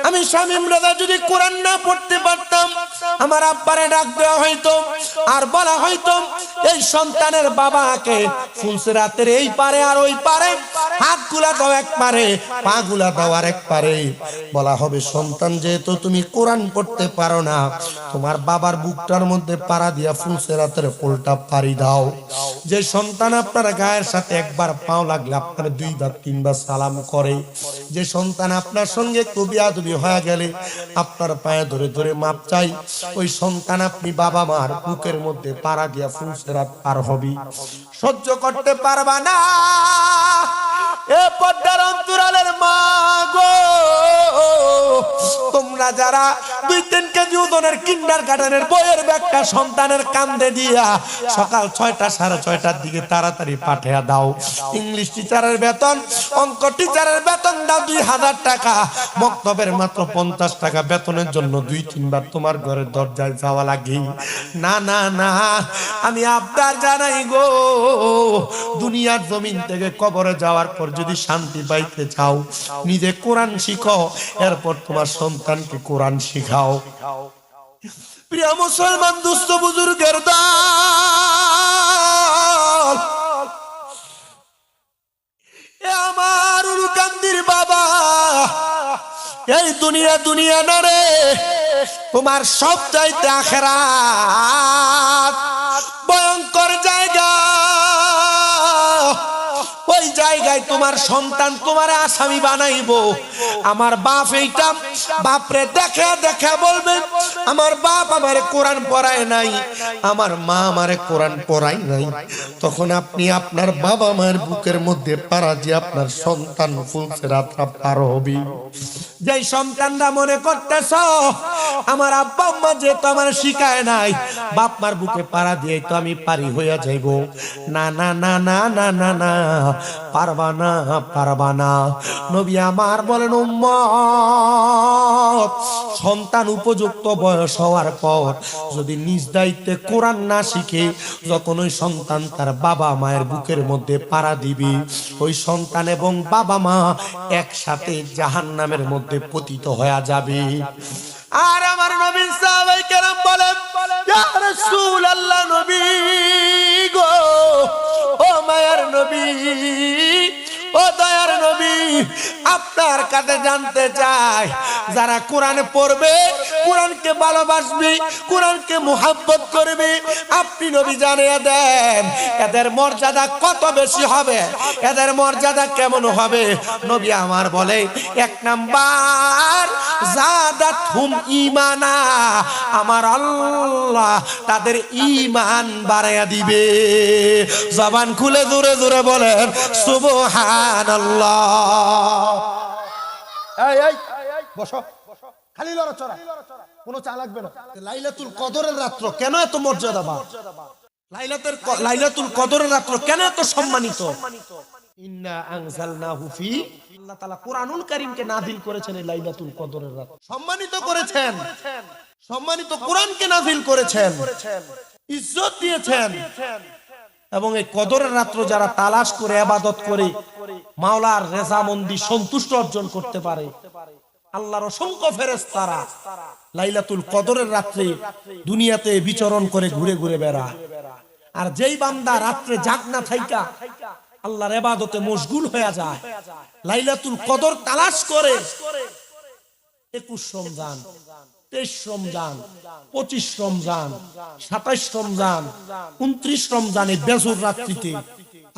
আমি শামীম রাজা যদি কোরআন না পড়তে পারতাম আমার আব্বারে ডাক দেওয়া হইতো আর বলা হইতো এই সন্তানের বাবাকে ফুলসিরাতের এই পারে আর ওই পারে হাতগুলা দাও এক পারে, পা গুলা দাও আর এক পারে। বলা হবে সন্তান যেহেতু তুমি কোরআন পড়তে পারো না, তোমার বাবার বুকটার মধ্যে পাড়া দিয়া ফুলসিরাতের পোলটা পাড়ি দাও। যে সন্তান আপনার গায়ের সাথে একবার পাও লাগলে আপনার দুইবার তিনবার সালাম করে, যে সন্তান আপনার সঙ্গে একটু বিয়াদবি হয়ে গেলে আপনার পায়ে ধরে ধরে মাপ চাই, ওই সন্তান আপনি বাবা মার বুকের মধ্যে পাড়া দিয়া ফুলসেরাত পার হবি, সহ্য করতে পারবা না। এ পর্দার অন্তরালের মা গো, তোমরা যারা 2-3 কেজি ওজনের কিন্ডারগার্টেনের বইয়ের ব্যাগটা সন্তানের কান্দে দিয়া সকাল 6টা 6:30টার দিকে তাড়াতাড়ি পাঠিয়ে দাও। ইংলিশ টিচারের বেতন, অঙ্ক টিচারের বেতন দাও 2000 টাকা, মক্তবের মাত্র 50 টাকা বেতনের জন্য 2-3 বার তোমার ঘরের দরজায় যাওয়া লাগে। না না না, আমি আবদার জানাই গো, দুনিয়ার জমিন থেকে কবরে যাওয়ার পর যদি শান্তি পাইতে চাও, নিজে কোরআন শিখো, এরপর তোমার সন্তানকে কোরআন শিখাও। প্রিয় মুসলমান দুস্থ বুজুর্গের দল, এ আমার উরুকান্দির বাবা, এই দুনিয়া দুনিয়া না রে, তোমার সব চাইতে আখিরাত ভয়ঙ্কর জায়গা। ওই জায়গায় তোমার সন্তান তোমার আসামি বানাইবো। আমার বাপ এইটা বাপরে দেখে দেখে বলবে, আমার বাপ আমারে কোরআন পড়ায় নাই, আমার মা আমারে কোরআন পড়ায় নাই। তখন আপনি আপনার বাবা মায়ের বুকের মধ্যে পাড়া দিয়ে আপনার সন্তান ফুলসেরাত পার হবে। যেই সন্তানরা মনে করতেছ আমার আব্বা আম্মা যেহেতু আমার শিখায় নাই, বাপ মার বুকে পাড়া দিয়ে তো আমি পারি হইয়া যাইব, না না না না না না না, পারবা না পারবা না। নবী আমার বলেন, উম্মত সন্তান উপযুক্ত বয়স হওয়ার পর যদি নিজ দায়িত্বে কোরআন না শিখে, যখন ওই সন্তান তার বাবা মায়ের বুকের মধ্যে পাড়া দিবে, ওই সন্তান এবং বাবা মা একসাথে জাহান্নামের মধ্যে পতিত হয়ে যাবে। আর আমার নবী সাহাবায়ে কেরাম বলেন, ইয়া রাসূলুল্লাহ, নবী গো, ও মায়ার নবী, ও দয়ার নবী, আপনার কাছে জানতে চাই, যারা কোরআন পড়বে, কোরআনকে ভালোবাসবে, কোরআনকে মুহাব্বত করবে, আপনি নবী জানিয়ে দেন এদের মর্যাদা কত বেশি হবে, এদের মর্যাদা কেমন হবে। নবী আমার বলে, 1 নাম্বার জাদাতহুম ঈমানা, আমার আল্লাহ তাদের ঈমান বাড়াইয়া দিবে। জবান খুলে জোরে জোরে বলেন সুবহানাল্লাহ। এই এই বসো, খালি লড়াচড়া, কোনো চা লাগবে না। লাইলাতুল কদরের রাত্র কেন এত মর্যাদাবান? লাইলাতুল কদরের রাত্র কেন এত সম্মানিত? ইন্না আনজালনাহু ফি, আল্লাহ তাআলা কুরআনুল কারীমকে নাযিল করেছেন এই লাইলাতুল কদরের রাত, সম্মানিত করেছেন, সম্মানিত কোরআনকে নাযিল করেছেন, ইজ্জত দিয়েছেন। এবং এই কদরের রাত্র যারা তালাশ করে ইবাদত করে মাওলার রেজামন্দি সন্তুষ্ট অর্জন করতে পারে, আল্লাহর অসংখ্য ফেরেশতারা লাইলাতুল কদরের রাত্রে দুনিয়াতে বিচরণ করে ঘুরে ঘুরে বেড়ায়। আর যেই বান্দা রাত্রে জাগ না থাইকা আল্লাহর ইবাদতে মশগুল হয়ে যায়, লাইলাতুল কদর তালাশ করে, 21 রমজান, 23 রমজান, 25 রমজান, 27 রমজান, 29 রমজানে বেজুর রাত্রিতে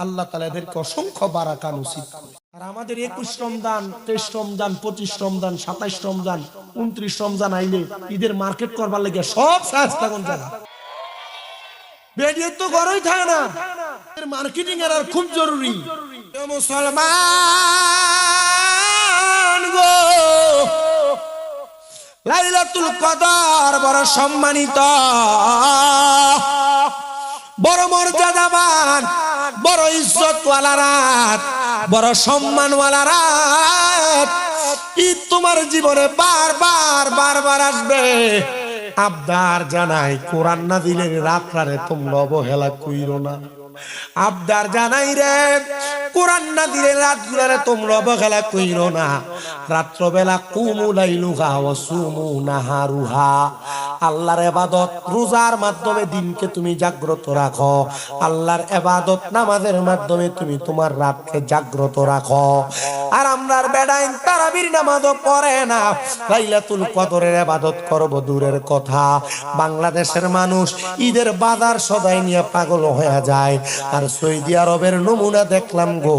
আল্লাহ তাআলা এদেরকে অসংখ্য বারাকা নসিব করে। আর আমাদের 21 রমজান, 23 রমজান, 25 রমজান, 27 রমজান, 29 রমজান আইলে ঈদের মার্কেট করবার লাগে সব সাজ লাগুন যায়, বেরিয়ে তো ঘরেই থাকে না, মার্কেটিং এর আর খুব জরুরি। মুসলমান গো, লাইলাতুল কদর বড় সম্মানিত, বড় মর্যাদাবান, বড় ইজ্জতওয়ালা রাত, বড় সম্মানওয়ালা রাত। ঈদ তোমার জীবনে বারবার বারবার আসবে। আবদার জানাই, কোরআন নাযিলের রাতটারে তোমরা অবহেলা কইরো না। আবদার জানাই রে, কোরআন নাযিলের রাতগুলারে তোমরা অবহেলা কইরো না। রাত্রবেলা কুমু লাইলুহা ওয়া সুমু নাহারুহা, আল্লাহর ইবাদত রোজার মাধ্যমে দিনকে তুমি জাগ্রত রাখো, আল্লাহর ইবাদত নামাজের মাধ্যমে তুমি তোমার রাতকে জাগ্রত রাখো। আর আমরার বেড়াইন তারাবির নামাজও পড়ে না, লাইলাতুল কদরের ইবাদত করব দূরের কথা। বাংলাদেশের মানুষ ঈদের বাজার সদাই নিয়ে পাগল হয়ে যায়। আর সৌদি আরবের নমুনা দেখলাম গো,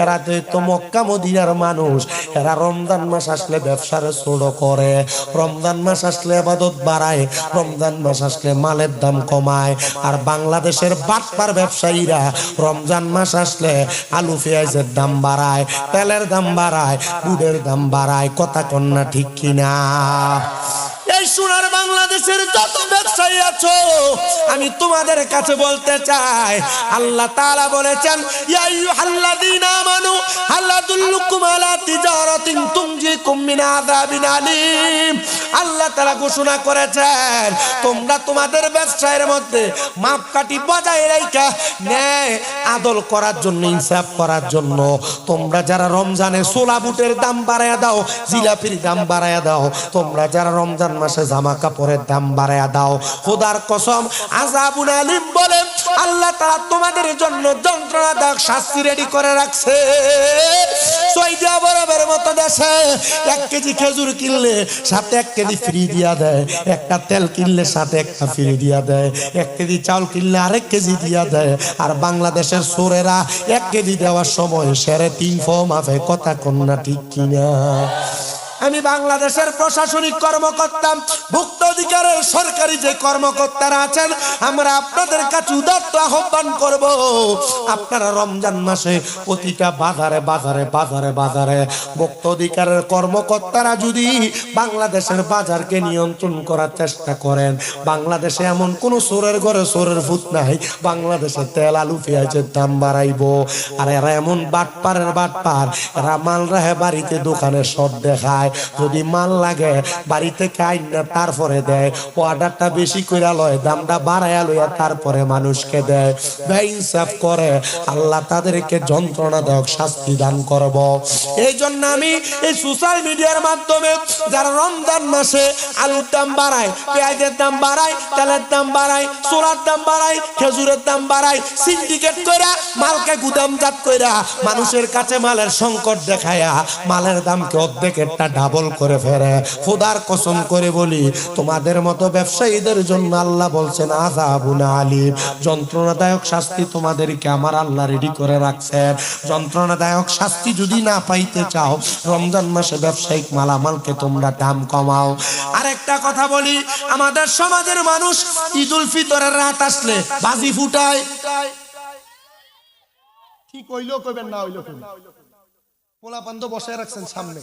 এরা তো মক্কা মদিনার মানুষ, এরা রমজান মাস আসলে ব্যবসার শুরু করে, রমজান মাস আসলে ইবাদত বাড়ায়, রমজান মাস আসলে মালের দাম কমায়। আর বাংলাদেশের বাটপার ব্যবসায়ীরা রমজান মাস আসলে আলু পেঁয়াজের দাম বাড়ায়, তেলের দাম বাড়ায়, দুধের দাম বাড়ায়। কথা কন্যা ঠিক কিনা? এই সোনার বাংলাদেশের যত ব্যবসায়ী আছো, আমি তোমাদের কাছে বলতে চাই, আল্লাহ তাআলা বলেছেন, ইয়া আইয়ুহাল্লাযীনা আমানু হাল আদুল্লুকুম আলা তিজারাতিন তুনজিকুম মিন আযাবিন আলীম। আল্লাহ তাআলা ঘোষণা করেছেন, তোমরা তোমাদের ব্যবসায়ের মধ্যে মাপকাঠি বজায় রাখা, ন্যায় আদল করার জন্য, ইনসাফ করার জন্য তোমরা যারা রমজানে ছোলা বুটের দাম বাড়ায়া দাও, জিলাপির দাম বাড়ায়া দাও, তোমরা যারা রমজান মাসে জামা কাপড়ের দাম বাড়ায়া দাও, খোদার কসম আযাবুন আলীম বলে আল্লাহ তাআলা তোমাদের জন্য যন্ত্রণাদায়ক শাস্তি রেডি করে রাখছে। সৌদি আরবের মতো দেশে 1 কেজি খেজুর কিনলে সাথে 1 কেজি ফ্রি দিয়া দেয়, একটা তেল কিনলে সাথে একটা ফ্রি দিয়া দেয়, 1 কেজি চাউল কিনলে আরেক কেজি দিয়া দেয়। আর বাংলাদেশের চোরেরা 1 কেজি দেওয়ার সময় 3.5 মাফে। কথা কন্যা ঠিক কিনা? আমি বাংলাদেশের প্রশাসনিক কর্মকর্তা, ভুক্ত অধিকারের সরকারি যে কর্মকর্তারা আছেন, আমরা আপনাদের কাছে উদাত্ত আহ্বান করব, আপনারা রমজান মাসে প্রতিটা বাজারে বাজারে বাজারে বাজারে ভুক্ত অধিকারের কর্মকর্তারা যদি বাংলাদেশের বাজারকে নিয়ন্ত্রণ করার চেষ্টা করেন, বাংলাদেশে এমন কোন চোরের ঘরে চোরের ভূত নাই, বাংলাদেশে তেল আলু পেঁয়াজের দাম বাড়াইব। আর এরা এমন বাটপারের বাটপার, এরা মাল রাহে বাড়িতে দোকানে শর্ট দেখায়, যদি মাল লাগে বাড়িতে খাইন না তারপরে দেয়, অর্ডারটা বেশি করে লয়, দামটা বাড়ায়া লইয়া তারপরে মানুষকে দেয়, বেইনসাফ করে। আল্লাহ তাদেরকে যন্ত্রণাদায়ক শাস্তি দান করব। এই জন্য আমি এই সোশ্যাল মিডিয়ার মাধ্যমে যারা রমজান মাসে আলুর দাম বাড়ায়, পেঁয়াজের দাম বাড়ায়, তেলের দাম বাড়ায়, সোলার দাম বাড়ায়, খেজুরের দাম বাড়ায়, সিন্ডিকেট কইরা মালকে গুদামজাত কইরা মানুষের কাছে মালের সংকট দেখায়া মালের দামকে অর্ধেকেরটা ডাবল করে ফেরে, খোদার কসম করে বলি, তোমাদের মতো ব্যবসায়ীদের জন্য আল্লাহ বলছেন আযাবুন আলীম, যন্ত্রণাদায়ক শাস্তি তোমাদেরকে আমার আল্লাহ রেডি করে রাখছেন। যন্ত্রণাদায়ক শাস্তি যদি না পাইতে চাও, রমজান মাসে ব্যবসায়িক মালামালকে তোমরা দাম কমাও। আরেকটা কথা বলি, আমাদের সমাজের মানুষ ঈদুল ফিতরের রাত আসলে বাজি ফুটায়। কি কইলো কইবেন, না হইলো কইবেন, পোলাপান তো বসায় রাখছেন সামনে,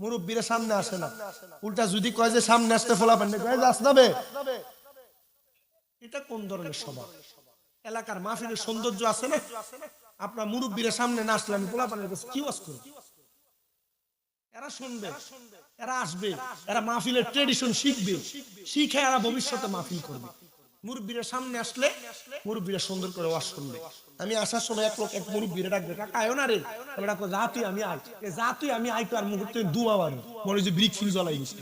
মুরব্বীরা সামনে আসে না, উল্টা যদি কয় যে সামনে আসতে পোলাপান কয় যে আসবে। এটা কোন ধরনের সমাজ? এলাকার মাহফিলের সৌন্দর্য আছে না, আপনার মুরব্বীরা সামনে না আসলে আমি পোলাপানের কাছে কি ওয়াজ করব? এরা শুনবে, এরা আসবে, এরা মাহফিলের ট্রেডিশন শিখবে, শিখে এরা ভবিষ্যতে মাহফিল করবে। মুরব্বীরা সামনে আসলে মুরব্বীরা সুন্দর করে ওয়াজ শুনবে। আমি আসার সময় এক লোক এক মুরব্বীরা ডাকবে, কাকা আয়ো না রে, তবে ডাকো যা তুই আমি আই, যা তুই আমি আই, তো আর মুহূর্তে দুয়া বাড়ি মনে যে ব্রিক ফিল জ্বলাই গেছে।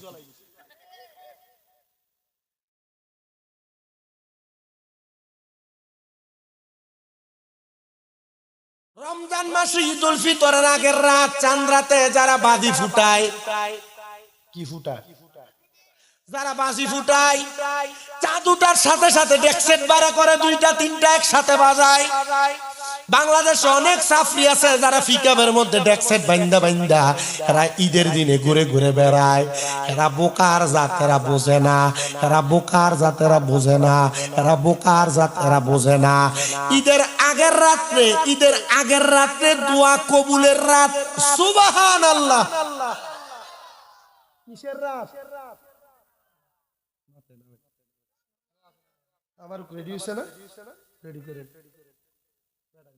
রমজান মাসে ঈদুল ফিতরের আগের রাত চাঁদ রাতে যারা বাজি ফুটায়, কি ফুটায়, যারা বাজি ফুটায়, চাঁদ উঠার সাথে সাথে ডেকসেট বাড়া করে 2টা 3টা একসাথে বাজায়। বাংলাদেশে অনেক সাফরি আছে যারা পিকআপের মধ্যে ডেকসেট বাইন্দা বাইন্দা এরা ঈদের দিনে ঘুরে ঘুরে বেড়ায়। এরা বোকার জাত, এরা বোঝে না, এরা বোকার জাত, এরা বোঝে না, এরা বোকার জাত, এরা বোঝে না। ঈদের আগের রাত্রে দোয়া কবুলের রাত, সুবহানাল্লাহ। কিসের রাত? আমার রেডি হইছে না? রেডি করে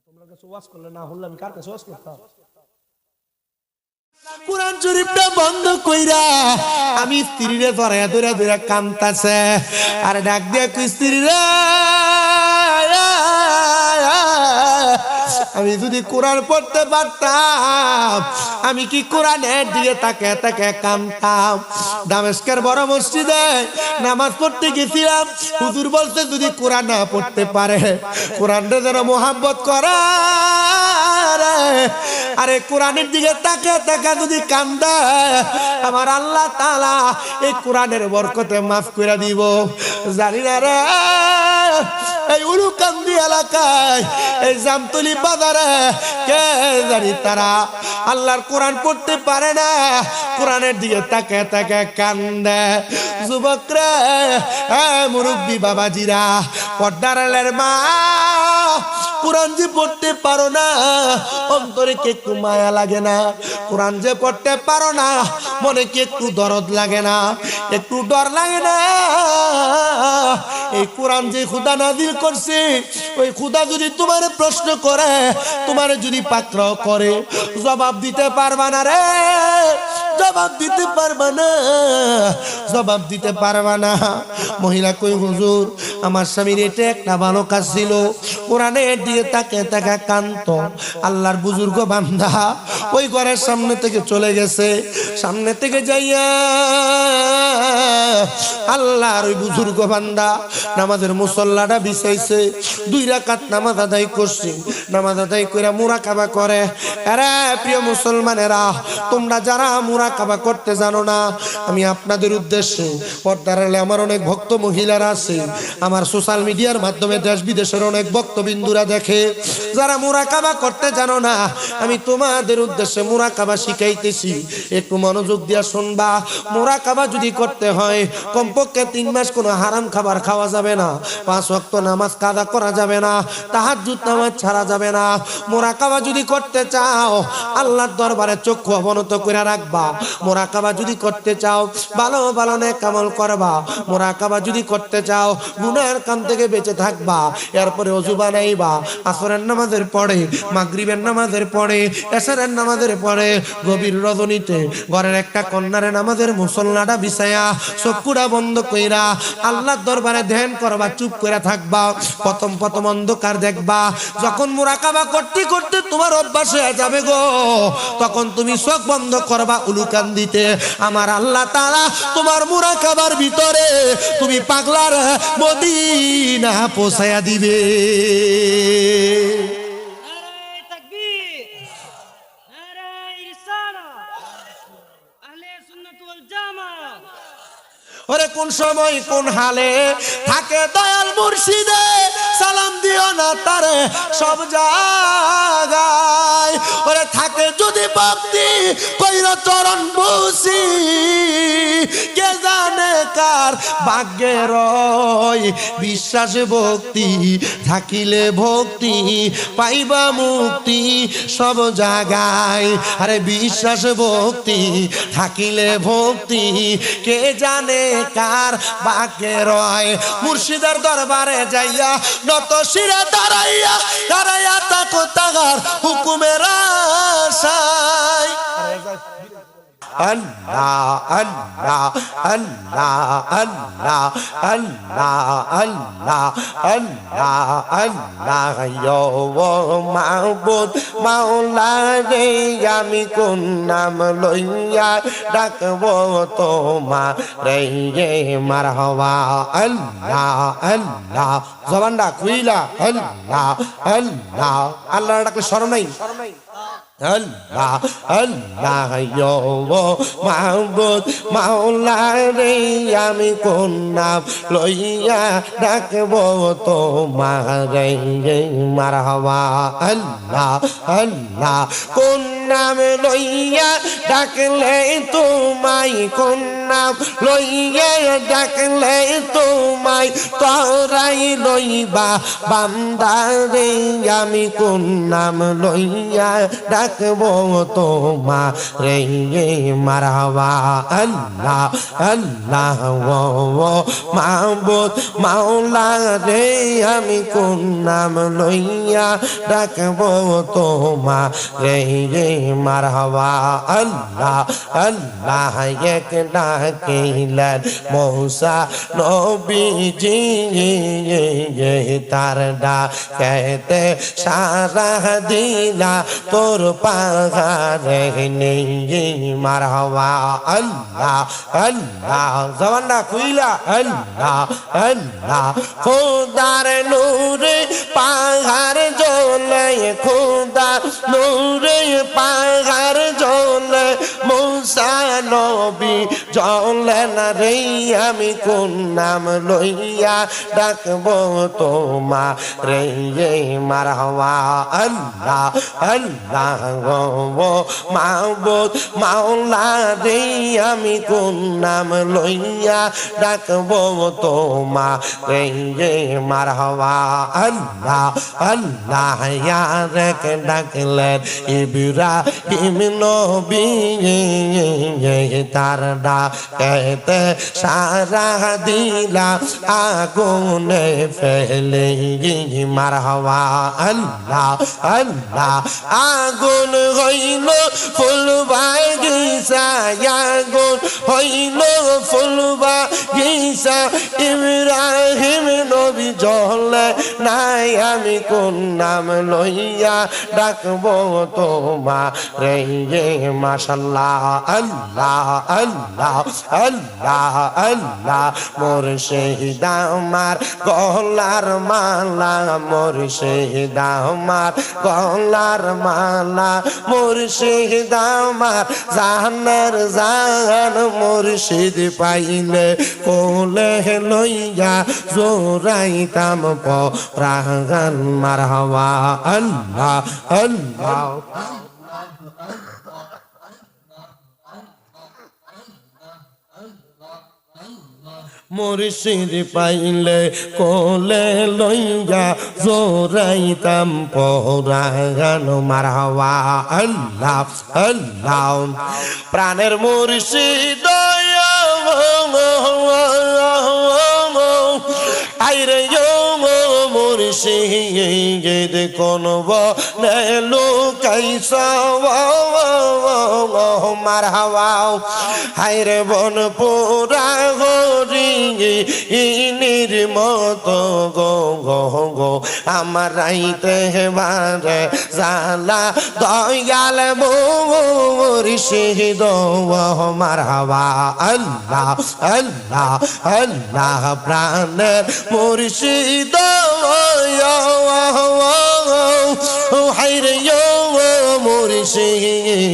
তোমরা কাছে ওয়াজ করলে না হলে আমি কার কাছে ওয়াজ করতাম? কুরআন শরীফটা বন্ধ কইরা আমি স্ত্রীরে ধরে ধরে ধরে কান্তাছে, আর ডাক দিয়ে কই স্ত্রীরে, আমি যদি কোরআন পড়তে পারতাম, আমি কি কোরআনের দিকে তাকে তাকে কাঁদতাম। দামেস্কের বড় মসজিদে নামাজ পড়তে গেছিলাম, হুজুর বলতে যদি কোরআন না পড়তে পারে কোরআনটা যেন মোহাব্বত করে, আরে কোরআনের দিকে তাকে তাকে যদি কান্দে আমার আল্লাহ তাআলা এই কোরআনের বরকতে মাফ করে দিব। জানি না রে এই উলুকান্দি এলাকায় এই জামতলি বাজারে কে জানি তারা আল্লাহর কোরআন পড়তে পারে না, কোরআনের দিকে তাকে তাকে কান্দে। যুবকরা, মুরব্বী বাবাজিরা, পর্দারের মা, কোরআন যে পড়তে পারো না অন্তরে কি একটু মায়া লাগে না? কোরআন যে পড়তে পারো না মনে কি একটু দরদ লাগে না, একটু ডর লাগে না? এই কোরআন যে খোদা নাজিল করছে ওই খোদা যদি তোমার প্রশ্ন করে, তোমার যদি পাকড়াও করে, জবাব দিতে পারবা না রে, জবাব দিতে পারবা না, জবাব দিতে পারবা না। মহিলা কই হুজুর আমার স্বামীর এটা একটা ভালো কাজ ছিল, কোরআনের দিকে তাকে তাকে কান্ত। আল্লাহর বুজুর্গ বান্দা ওই ঘরের সামনে থেকে চলে গেছে, সামনে থেকে যাইয়া আল্লাহর ওই বুজুর্গ বান্দা নামাজের মুসল্লাটা বিছাইছে, 2 রাকাত নামাজ আদায় করছে, নামাজ আদায় কইরা মুরাকাবা করে। আরে প্রিয় মুসলমানেরা, তোমরা যারা মুরাকাবা করতে জানো না, আমি আপনাদের উদ্দেশ্যে, পর্দার আড়ালে আমার অনেক ভক্ত মহিলারা আছে, আমার সোশ্যাল মিডিয়ার মাধ্যমে দেশ বিদেশের অনেক ভক্তবিন্দুরা দেখে, যারা মুরাকাবা করতে জানো না, আমি তোমাদের উদ্দেশ্যে মুরাকাবা শিখাইতেছি, একটু মনোযোগ দিয়া শুনবা। মুরাকাবা যদি করতে হয় কমপক্ষে 3 মাস কোনো হারাম খাবার খাওয়া যাবে না, 5 ওয়াক্ত নামাজ কাজা করা যাবে না, তাহাজ্জুদ নামাজ ছাড়া যাবে না। মুরাকাবা যদি করতে চাও আল্লাহর দরবারে চক্ষু অবনত করে রাখবা। মুরাকাবা যদি করতে চাও ভালো ভালো নেক আমল করবা। মুরাকাবা যদি করতে চাও গুনাহের কাম থেকে বেঁচে থাকবা। এরপরে ওযু বানাইবা, আসরের নামাজের পরে, মাগরিবের নামাজের পরে, এশারের নামাজের পরে, গভীর রজনীতে ঘরের একটা কন্যারে নামাজের মুসল্লাটা বিছায়া চক্ষুটা বন্ধ কইরা আল্লাহর দরবারে ধ্যান করবা, চুপ করে থাকবা, প্রথম প্রথম অন্ধকার দেখবা। যখন মুরাকাবা করতে করতে তোমার অভ্যাস হয়ে যাবে গো, তখন তুমি চোখ বন্ধ করবা উলুকান দিতে, আমার আল্লাহ তাআলা তোমার মুরাকাবার ভিতরে তুমি পাগলার মদিনা পৌঁছায়া দিবে। ওরে কোন সময় কোন হালে থাকে দয়াল মুর্শিদে, সালাম দিও না তারে সব জায়গায়। ওরে থাকে যদি ভক্তি কইর চরণ বসি, কে জানে কার ভাগ্যের বিশ্বাস ভক্তি থাকিলে ভক্তি পাইবা মুক্তি সব জায়গায়। আরে বিশ্বাস ভক্তি থাকিলে ভক্তি কে জানে কার ভাগ্যে রয়। মুর্শিদের দরবারে যাইয়া নত শিরে দাঁড়াইয়া দাঁড়াইয়া তাকো তাগার হুকুমের আশায়। আল্লাহ আল্লাহ আল্লাহ আল্লাহ আল্লাহ আল্লাহ আল্লাহ আল্লাহ ইয়ো মাহবুব মাওলা রে, আমি কোন নাম লইয়া ডাকবো তোমার রে মারহাবা। আল্লাহ আল্লাহ জবানটা খুইলা আল্লাহ আল্লাহ, আল্লাহ ডাকলে শরম নাই। আল্লাহ আল্লাহ ইয়ো মাহবুব মাওলা রে, আমি কোন নাম লইয়া ডাকবো তোমারে মারহাবা। আল্লাহ আল্লাহ কোন নাম লইয়া ডাকলে তোমায়, কোন নাম লইয়া ডাকলে তোমায় তোরাই লইবা বান্দারে, আমি কোন নাম লইয়া ডাকবো তোমারে মারহাবা। আল্লাহ আল্লাহ মাহবুব মাওলা রে, আমি কোন নাম লইয়া ডাকবো তোমারে মারহাবা আল্লাহ আল্লাহ এক ডাকিলেন মূসা নবীজি তার ডাকেতে সারা দিলা তোর পাহাড়ে নেই মারহাবা আল্লাহ আল্লাহ জবানটা খুইলা আল্লাহ আল্লাহ খোদার নূরে পাহাড় জ্বলে খোদার নূরে পাহাড় জ্বলে মূসা নবী জ্বলে না রে আমি কোন নাম লইয়া ডাকবো তোমা রে মারহাবা আল্লাহ আল্লাহ গো মাবুদ মাওলা রে আমি কোন নাম লইয়া ডাকবো তোমা রে মারহাবা আল্লাহ আল্লাহ ইয়ারক ডাকলেন ইব্রাহিম নবী তার ডাকেতে সারা দিলা আগুনে ফেলে মারহাবা আল্লাহ আল্লাহ আগুন হইল ফুল বাগিচা আগুন হইল ফুল বাগিচা ইব্রাহিম নবী জ্বলে নাই আমি কোন নাম লইয়া ডাকবো তোমা রে মাশাল্লাহ আল্লাহ আল্লাহ আল্লাহ আল্লাহ মুর্শিদ আমার গলার মালা মুর্শিদ আমার গলার মালা মুর্শিদ আমার জাহানের জাহান মুর্শিদ পাইলে কোলে লইয়া জোরাইতাম পরাগান মারহাবা আল্লাহ আল্লাহ মুর্শিদ পাইলে কোলে লইয়া জোরাইতাম পরাগান মারহাবা আল্লাহ আল্লাহ প্রাণের মুর্শিদ আইরে মুর্শিদ কোন বনে লুকাইছা মারহাবা হায়রে বন পুরা হরি ইনির মতো গো গো গো আমার রাইতে বারে জালা দয়াল মুর্শিদ মারহাবা আল্লাহ আল্লাহ আল্লাহ প্রাণের মুর্শিদ হায়রে মুর্শিদ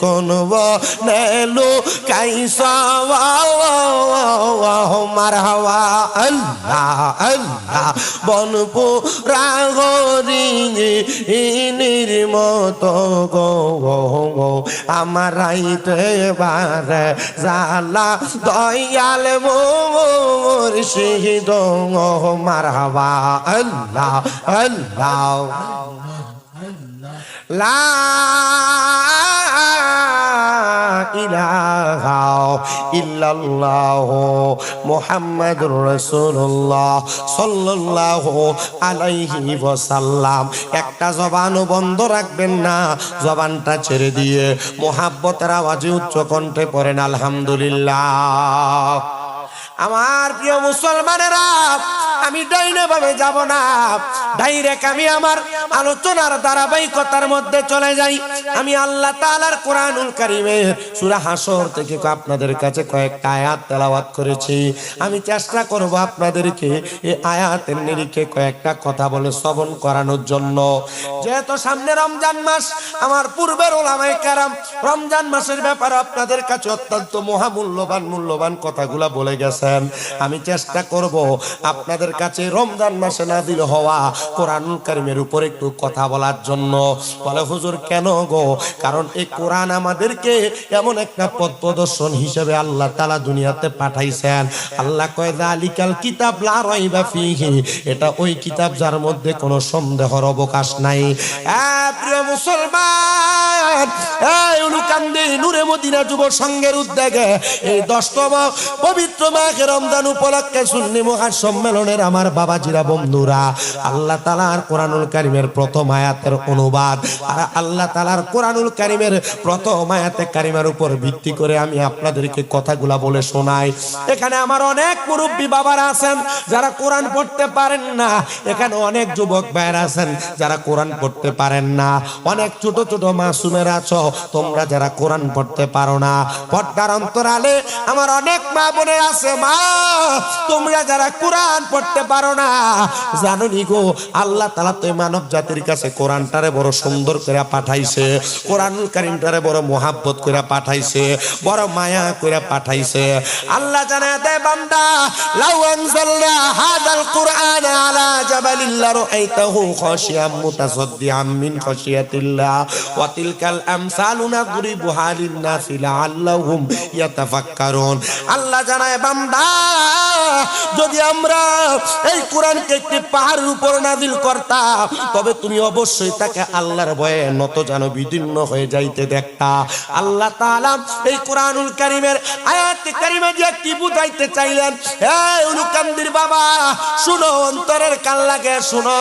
কোন বনেলু কাইসা মারহাবা আল্লাহ আল্লাহ বনপুরা হরি ইনির মতো গো গো আমার রাইতে বারে জালা দয়াল মুর্শিদ মারহাবা আল্লাহ আল্লাহ লা ইলাহা ইল্লাল্লাহ মুহাম্মাদুর রাসূলুল্লাহ সাল্লাল্লাহু আলাইহি ওয়াসাল্লাম একটা জবানও বন্ধ রাখবেন না জবানটা ছেড়ে দিয়ে মোহাব্বতের আওয়াজে উচ্চ কণ্ঠে পড়েন আলহামদুলিল্লাহ আমার প্রিয় মুসলমানেরা আমি ডাইনে ভাবে যাব না ডাইরেক্ট আমি আমার আলোচনার ধারাবাহিকতার মধ্যে চলে যাই আমি আল্লাহ তাআলার কোরআনুল কারীমের সূরা হাসর থেকে আপনাদের কাছে কয়েকটা আয়াত তেলাওয়াত করেছি আমি চেষ্টা করব আপনাদেরকে এই আয়াতের নিরিখে কয়েকটা কথা বলে শ্রবণ করানোর জন্য যেহেতু সামনে রমজান মাস আমার পূর্বের উলামায়ে কেরাম রমজান মাসের ব্যাপারে আপনাদের কাছে অত্যন্ত মূল্যবান কথাগুলো বলে গেছেন আমি চেষ্টা করব আপনাদের কাছে রমজান মাসে নাযিল হওয়া কোরআনুল কারীমের উপর একটু কথা বলার জন্য বলে হুজুর কেন গো কারণ এই কোরআন আমাদেরকে এমন একটা পথ প্রদর্শন হিসেবে আল্লাহ তাআলা দুনিয়াতে পাঠাইছেন আল্লাহ কয় যালিকাল কিতাব লা রাইবা ফীহি এটা ওই কিতাব যার মধ্যে কোনো সন্দেহের অবকাশ নাই প্রিয় মুসলমান বলেন এই উলুকান্দি নূরে মদিনা যুব সংঘের উদ্যোগে এই 10তম পবিত্র মাহে রমজান উপলক্ষে সুন্নি মহাসম্মেলনের আমার বাবাজিরা বন্ধুরা, আল্লাহ তাআলার কোরআনুল কারীমের প্রথম আয়াতের অনুবাদ আর আল্লাহ তাআলার কোরআনুল কারীমের প্রথম আয়াতে কারিমার উপর ভিত্তি করে আমি আপনাদেরকে কথাগুলা বলে শোনাই। এখানে আমার অনেক মুরব্বী বাবারা আছেন যারা কোরআন পড়তে পারেন না, এখানে অনেক যুবক ভাইরা আছেন যারা কোরআন পড়তে পারেন না, অনেক ছোট ছোট মাসুমেরা আছো তোমরা যারা কোরআন পড়তে পারো না। পর্দার অন্তরালে আমার অনেক মা বোনের আছে, মা তোমরা যারা কোরআন পড়তে পারো না, জানো নি গো আল্লাহ তাআলা তো মানব জাতির কাছে কোরআনটারে বড় সুন্দর করে পাঠাইছে, কোরআনুল কারীমটারে বড় মোহাব্বত করে পাঠাইছে, বড় মায়া করে পাঠাইছে। আল্লাহ জানায় দেয় বান্দা লাউ আনজালনা হাযাল কুরআন আলা জাবালিল লারাআইতাহু খাশিয়াম মুতাসাদ্দিআম মিন খাশিয়াতিল্লাহ ওয়া তিলকাল আমসালু নাদরিবুহা লিন-নাসি লাআল্লাহুম ইয়াতাফাক্কারুন। আল্লাহ জানায় বান্দা যদি আমরা এই কোরআনকে একটি পাহাড়ের উপর নাযিল করতাম তবে তুমি অবশ্যই তাকে আল্লাহর ভয়ে নত জানো বিদীর্ণ হয়ে যাইতে দেখতা। আল্লাহ তাআলা এই কোরআনুল কারীমের আয়াতে কারিমা দিয়ে কি বুঝাইতে চাইলেন? এই উলুকান্দির বাবা শুনো, অন্তরের কান লাগে শুনো,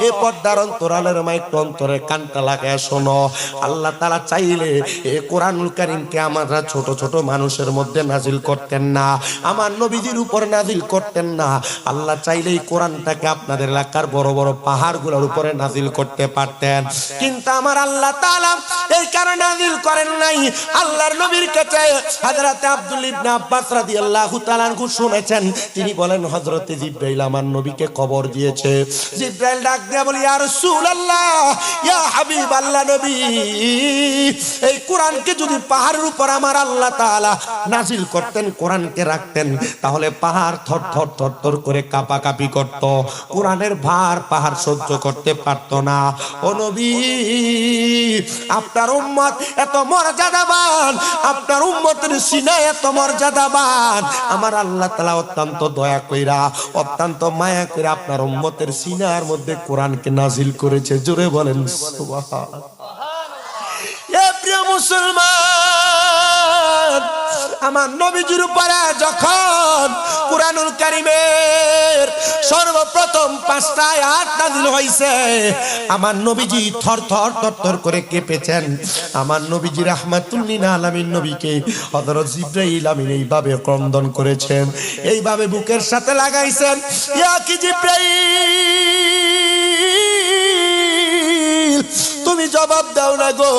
এই পর্দার অন্তরালের মাইক অন্তরের কানটা লাগে শোনো। আল্লাহ তাআলা চাইলে এই কোরআনুল কারীমকে আমরা ছোট ছোট মানুষের মধ্যে নাজিল করতেন না, আমার নবীজির উপর নাজিল করতেন না। আল্লাহ চাইলেই কোরআনটাকে আপনাদের এলাকার বড় বড় পাহাড়গুলোর উপরে নাজিল করতে পারতেন, কিন্তু আমার আল্লাহ তাআলা এই কারণে নাজিল করেন নাই। আল্লাহর নবীর কাছে হযরত আব্দুল ইবনে আব্বাস রাদিয়াল্লাহু তাআলা আনহু শুনেছেন, তিনি বলেন হযরত জিবরাইল আমার নবীকে খবর দিয়েছে। জিবরাইল ডাক দিয়ে বলে ইয়া রাসূলুল্লাহ, ইয়া হাবিবাল্লাহ নবী, এই কোরআনকে যদি পাহাড়ের উপর আমার আল্লাহ তাআলা নাজিল করতেন, কোরআনকে রাখতেন, তাহলে পাহাড় থরথর থরথর করে কাঁপাকাঁপি করত, কোরআনের ভার পাহাড় সহ্য করতে পারত না। ও নবী, আপনার উম্মত এত মর্যাদাবান, আপনার উম্মতের সিনা এত মর্যাদাবান, আমার আল্লাহ তাআলা অত্যন্ত দয়া কইরা অত্যন্ত মায়া কইরা আপনার উম্মতের সিনার মধ্যে কোরআনকে নাজিল করেছে। জোরে বলেন সুবহানাল্লাহ। এ প্রিয় মুসলমান, আমার নবীজির উপরে যখন কোরআনুল কারীমের সর্বপ্রথম 5টা আয়াত নাযিল হইছে, আমার নবীজি থরথর থরথর করে কেঁপেছেন। আমার নবীজি রাহমাতুল লিল আলামিন নবীকে হযরত জিবরাইল আমিন এইভাবে ক্রন্দন করেছেন, এইভাবে বুকের সাথে লাগাইছেন, ইয়া কি জিবরাইল তুমি জবাব দাও না গো,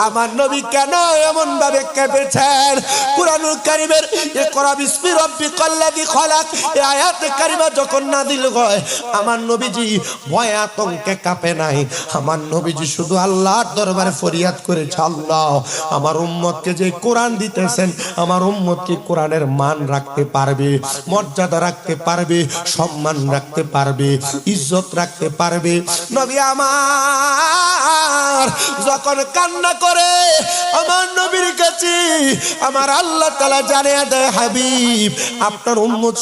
আমার নবী কেন এমন ভাবে কেঁপেছেন? কোরআনুল কারীমের ইকরা বিসমি রাব্বিকাল্লাযী খলাক এই আয়াতে কারিমা যখন নাযিল হয়, আমার নবীজি ভয়ে আতঙ্কে কাঁপে নাই। আমার নবীজি শুধু আল্লাহর দরবারে ফরিয়াদ করেছে, আল্লাহ আমার উম্মতকে যে কোরআন দিতেছেন, আমার উম্মত কি কোরআনের মান রাখতে পারবে, মর্যাদা রাখতে পারবে, সম্মান রাখতে পারবে, ইজ্জত রাখতে পারবে? নবী আমার যখন কান্না করে আমার নবীর কাছে আমার আল্লাহ তাআলা জানিয়ে দেয়, হাবিব আপনার উম্মত